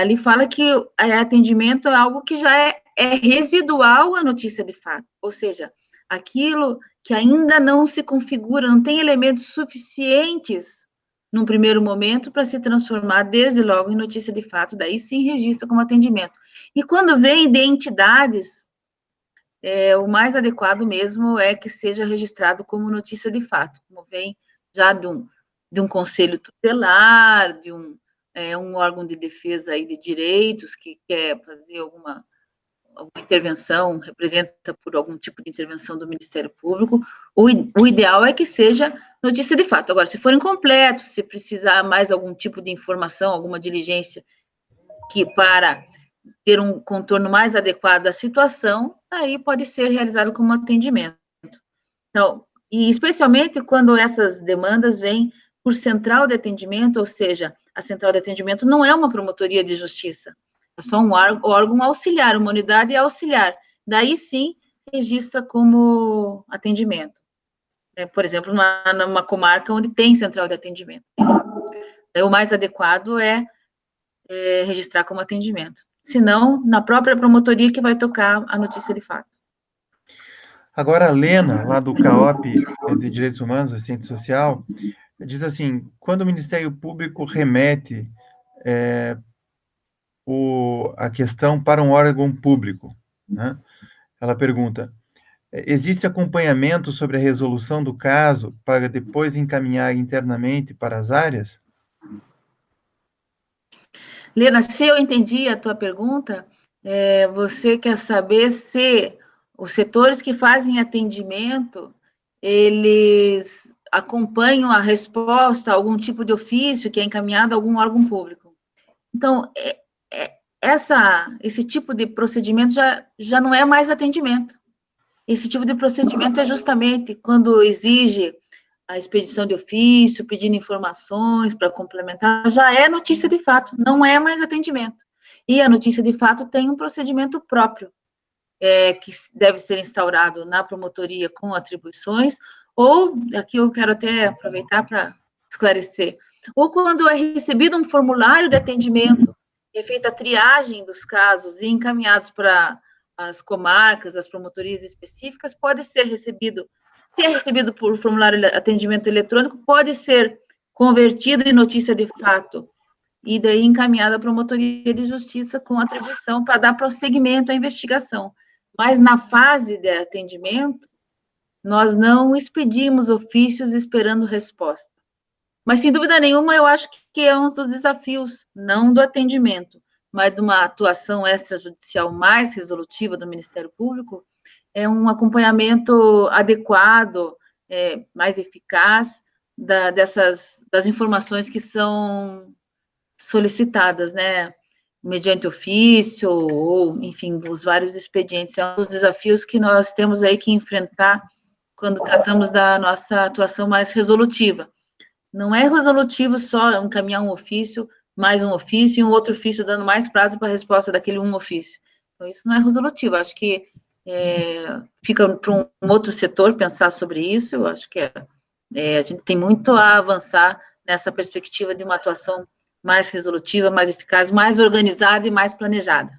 ali fala que atendimento é algo que já é residual à notícia de fato, ou seja, aquilo que ainda não se configura, não tem elementos suficientes num primeiro momento para se transformar desde logo em notícia de fato, daí sim registra como atendimento. E quando vem de entidades, o mais adequado mesmo é que seja registrado como notícia de fato, como vem já de um conselho tutelar, de um órgão de defesa aí de direitos que quer fazer alguma intervenção, representa por algum tipo de intervenção do Ministério Público, o ideal é que seja notícia de fato. Agora, se for incompleto, se precisar mais algum tipo de informação, alguma diligência para ter um contorno mais adequado à situação, aí pode ser realizado como atendimento. Então, e especialmente quando essas demandas vêm por central de atendimento, ou seja, a central de atendimento não é uma promotoria de justiça, é só um órgão auxiliar, uma unidade auxiliar. Daí sim, registra como atendimento. Por exemplo, numa comarca onde tem central de atendimento. O mais adequado é registrar como atendimento. Se não, na própria promotoria que vai tocar a notícia de fato. Agora, a Lena, lá do CAOP de Direitos Humanos, Assistente Social, diz assim: quando o Ministério Público remete a questão para um órgão público, né? Ela pergunta: existe acompanhamento sobre a resolução do caso para depois encaminhar internamente para as áreas? Lena, se eu entendi a tua pergunta, você quer saber se os setores que fazem atendimento, eles acompanham a resposta a algum tipo de ofício que é encaminhado a algum órgão público. Então, esse tipo de procedimento já não é mais atendimento. Esse tipo de procedimento é justamente quando exige a expedição de ofício, pedindo informações para complementar, já é notícia de fato, não é mais atendimento. E a notícia de fato tem um procedimento próprio, que deve ser instaurado na promotoria com atribuições, ou, aqui eu quero até aproveitar para esclarecer, ou quando é recebido um formulário de atendimento, é feita a triagem dos casos e encaminhados para as comarcas, as promotorias específicas, pode ser recebido, se é recebido por formulário de atendimento eletrônico, pode ser convertido em notícia de fato, e daí encaminhado à promotoria de justiça com atribuição para dar prosseguimento à investigação. Mas na fase de atendimento, nós não expedimos ofícios esperando resposta. Mas, sem dúvida nenhuma, eu acho que é um dos desafios, não do atendimento, mas de uma atuação extrajudicial mais resolutiva do Ministério Público, é um acompanhamento adequado, mais eficaz das informações que são solicitadas, né? Mediante ofício, ou, enfim, os vários expedientes. É um dos desafios que nós temos aí que enfrentar quando tratamos da nossa atuação mais resolutiva. Não é resolutivo só encaminhar um ofício, mais um ofício, e um outro ofício dando mais prazo para a resposta daquele um ofício. Então, isso não é resolutivo. Acho que fica para um outro setor pensar sobre isso. Eu acho que a gente tem muito a avançar nessa perspectiva de uma atuação mais resolutiva, mais eficaz, mais organizada e mais planejada.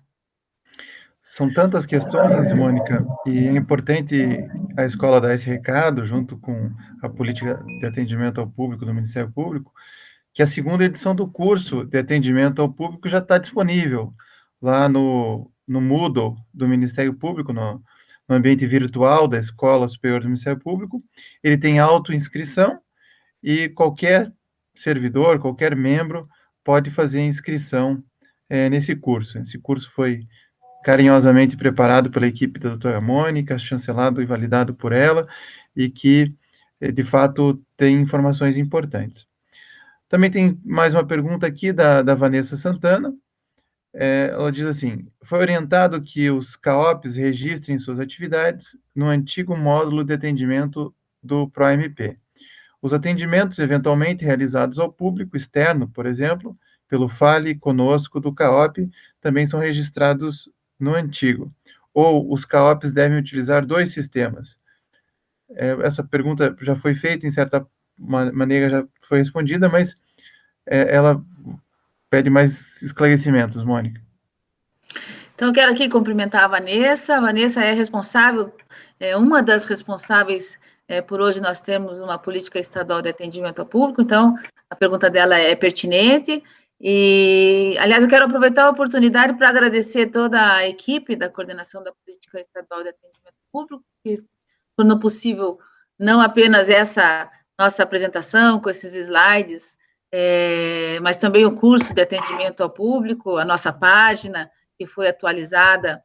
São tantas questões, Mônica, e é importante a escola dar esse recado, junto com a política de atendimento ao público do Ministério Público, que a segunda edição do curso de atendimento ao público já está disponível lá no Moodle do Ministério Público, no ambiente virtual da Escola Superior do Ministério Público. Ele tem autoinscrição e qualquer servidor, qualquer membro pode fazer inscrição nesse curso. Esse curso foi carinhosamente preparado pela equipe da doutora Mônica, chancelado e validado por ela, e que, de fato, tem informações importantes. Também tem mais uma pergunta aqui da Vanessa Santana. Ela diz assim: foi orientado que os CAOPs registrem suas atividades no antigo módulo de atendimento do PROMP. Os atendimentos eventualmente realizados ao público externo, por exemplo, pelo Fale Conosco do CAOP, também são registrados no antigo. Ou os CAOPs devem utilizar dois sistemas? Essa pergunta já foi feita, em certa maneira já foi respondida, mas ela pede mais esclarecimentos, Mônica. Então, eu quero aqui cumprimentar a Vanessa. A Vanessa é responsável, uma das responsáveis por hoje nós temos uma política estadual de atendimento ao público, então a pergunta dela é pertinente. E, aliás, eu quero aproveitar a oportunidade para agradecer toda a equipe da coordenação da política estadual de atendimento ao público, que tornou possível não apenas essa nossa apresentação com esses slides, mas também o curso de atendimento ao público, a nossa página, que foi atualizada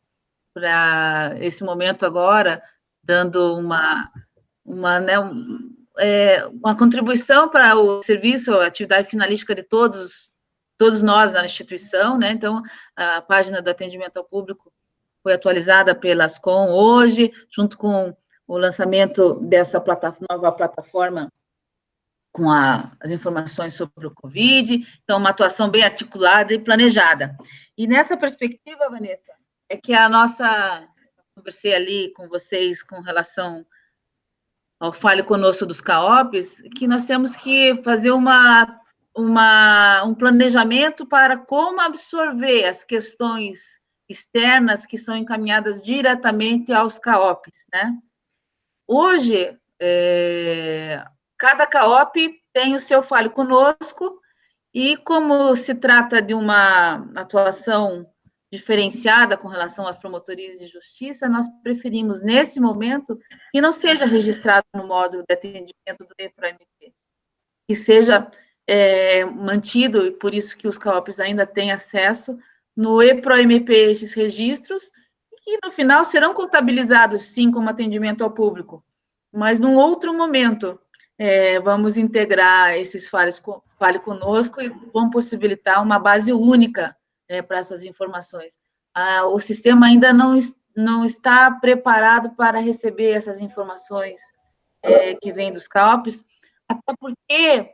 para esse momento agora, dando uma contribuição para o serviço, a atividade finalística de todos nós na instituição, né? Então, a página do atendimento ao público foi atualizada pela Ascom hoje, junto com o lançamento dessa nova plataforma com as informações sobre o Covid, então, uma atuação bem articulada e planejada. E nessa perspectiva, Vanessa, é que conversei ali com vocês com relação ao Fale Conosco dos CAOPs, que nós temos que fazer um planejamento para como absorver as questões externas que são encaminhadas diretamente aos CAOPs, né? Hoje, cada CAOP tem o seu Fale Conosco, e como se trata de uma atuação diferenciada com relação às promotorias de justiça, nós preferimos, nesse momento, que não seja registrado no módulo de atendimento do EPROMP, que seja mantido, e por isso que os CAOPs ainda têm acesso, no EPROMP esses registros, que no final serão contabilizados, sim, como atendimento ao público, mas num outro momento, vamos integrar esses Fale Conosco e vamos possibilitar uma base única para essas informações. O sistema ainda não está preparado para receber essas informações que vêm dos CAUPs, até porque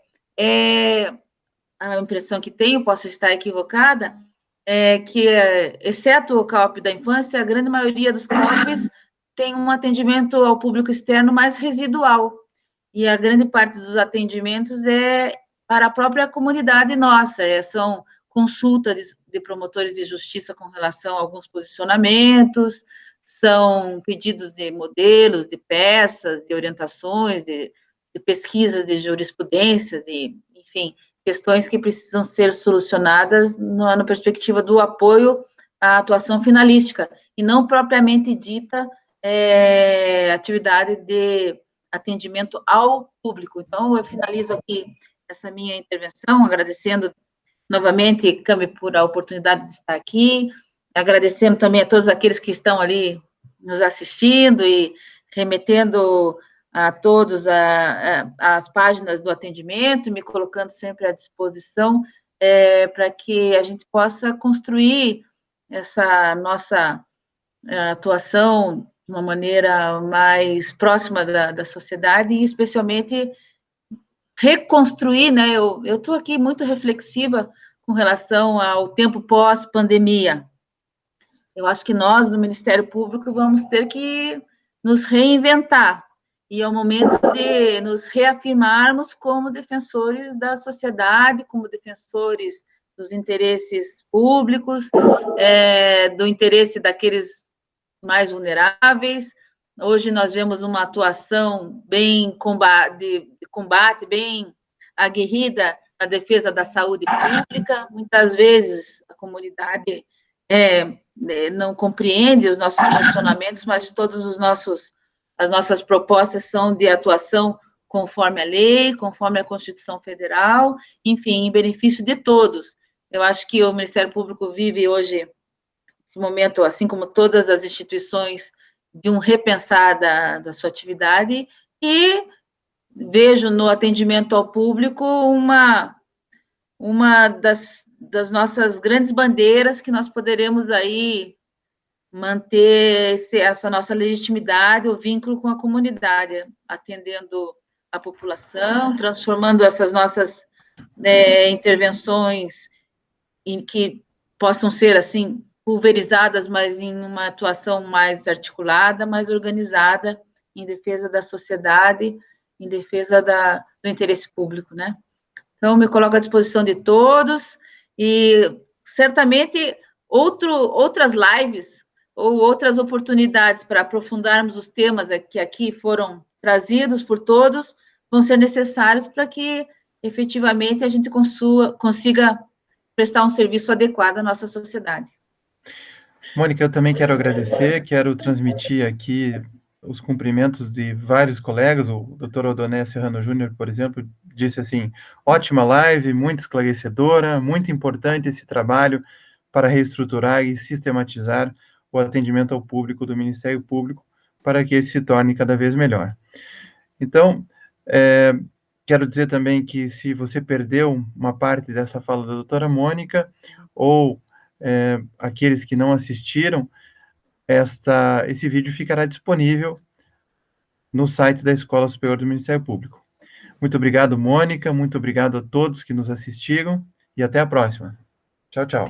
a impressão que tenho, posso estar equivocada, que, exceto o CAUP da infância, a grande maioria dos CAUPs tem um atendimento ao público externo mais residual, e a grande parte dos atendimentos é para a própria comunidade nossa, são consultas de promotores de justiça com relação a alguns posicionamentos, são pedidos de modelos, de peças, de orientações, de pesquisas de jurisprudência, enfim, questões que precisam ser solucionadas na perspectiva do apoio à atuação finalística, e não propriamente dita atividade de atendimento ao público. Então, eu finalizo aqui essa minha intervenção, agradecendo novamente, Cami, por a oportunidade de estar aqui, agradecendo também a todos aqueles que estão ali nos assistindo e remetendo a todos as páginas do atendimento, me colocando sempre à disposição para que a gente possa construir essa nossa atuação de uma maneira mais próxima da sociedade e, especialmente, reconstruir, né? Eu estou aqui muito reflexiva com relação ao tempo pós-pandemia. Eu acho que nós, do Ministério Público, vamos ter que nos reinventar, e é o momento de nos reafirmarmos como defensores da sociedade, como defensores dos interesses públicos, do interesse daqueles mais vulneráveis. Hoje nós vemos uma atuação bem de combate, bem aguerrida na defesa da saúde pública. Muitas vezes a comunidade não compreende os nossos posicionamentos, mas todos as nossas propostas são de atuação conforme a lei, conforme a Constituição Federal, enfim, em benefício de todos. Eu acho que o Ministério Público vive hoje esse momento, assim como todas as instituições, de um repensar da sua atividade, e vejo no atendimento ao público uma das nossas grandes bandeiras, que nós poderemos aí manter essa nossa legitimidade, o vínculo com a comunidade, atendendo a população, transformando essas nossas intervenções em que possam ser, assim, pulverizadas, mas em uma atuação mais articulada, mais organizada, em defesa da sociedade, em defesa do interesse público, né? Então, me coloco à disposição de todos, e certamente outras lives ou outras oportunidades para aprofundarmos os temas que aqui foram trazidos por todos vão ser necessários para que, efetivamente, a gente consiga prestar um serviço adequado à nossa sociedade. Mônica, eu também quero agradecer, quero transmitir aqui os cumprimentos de vários colegas. O Dr. Odoné Serrano Júnior, por exemplo, disse assim: ótima live, muito esclarecedora, muito importante esse trabalho para reestruturar e sistematizar o atendimento ao público do Ministério Público, para que esse se torne cada vez melhor. Então, quero dizer também que, se você perdeu uma parte dessa fala da doutora Mônica, ou aqueles que não assistiram, esse vídeo ficará disponível no site da Escola Superior do Ministério Público. Muito obrigado, Mônica, muito obrigado a todos que nos assistiram, e até a próxima. Tchau, tchau.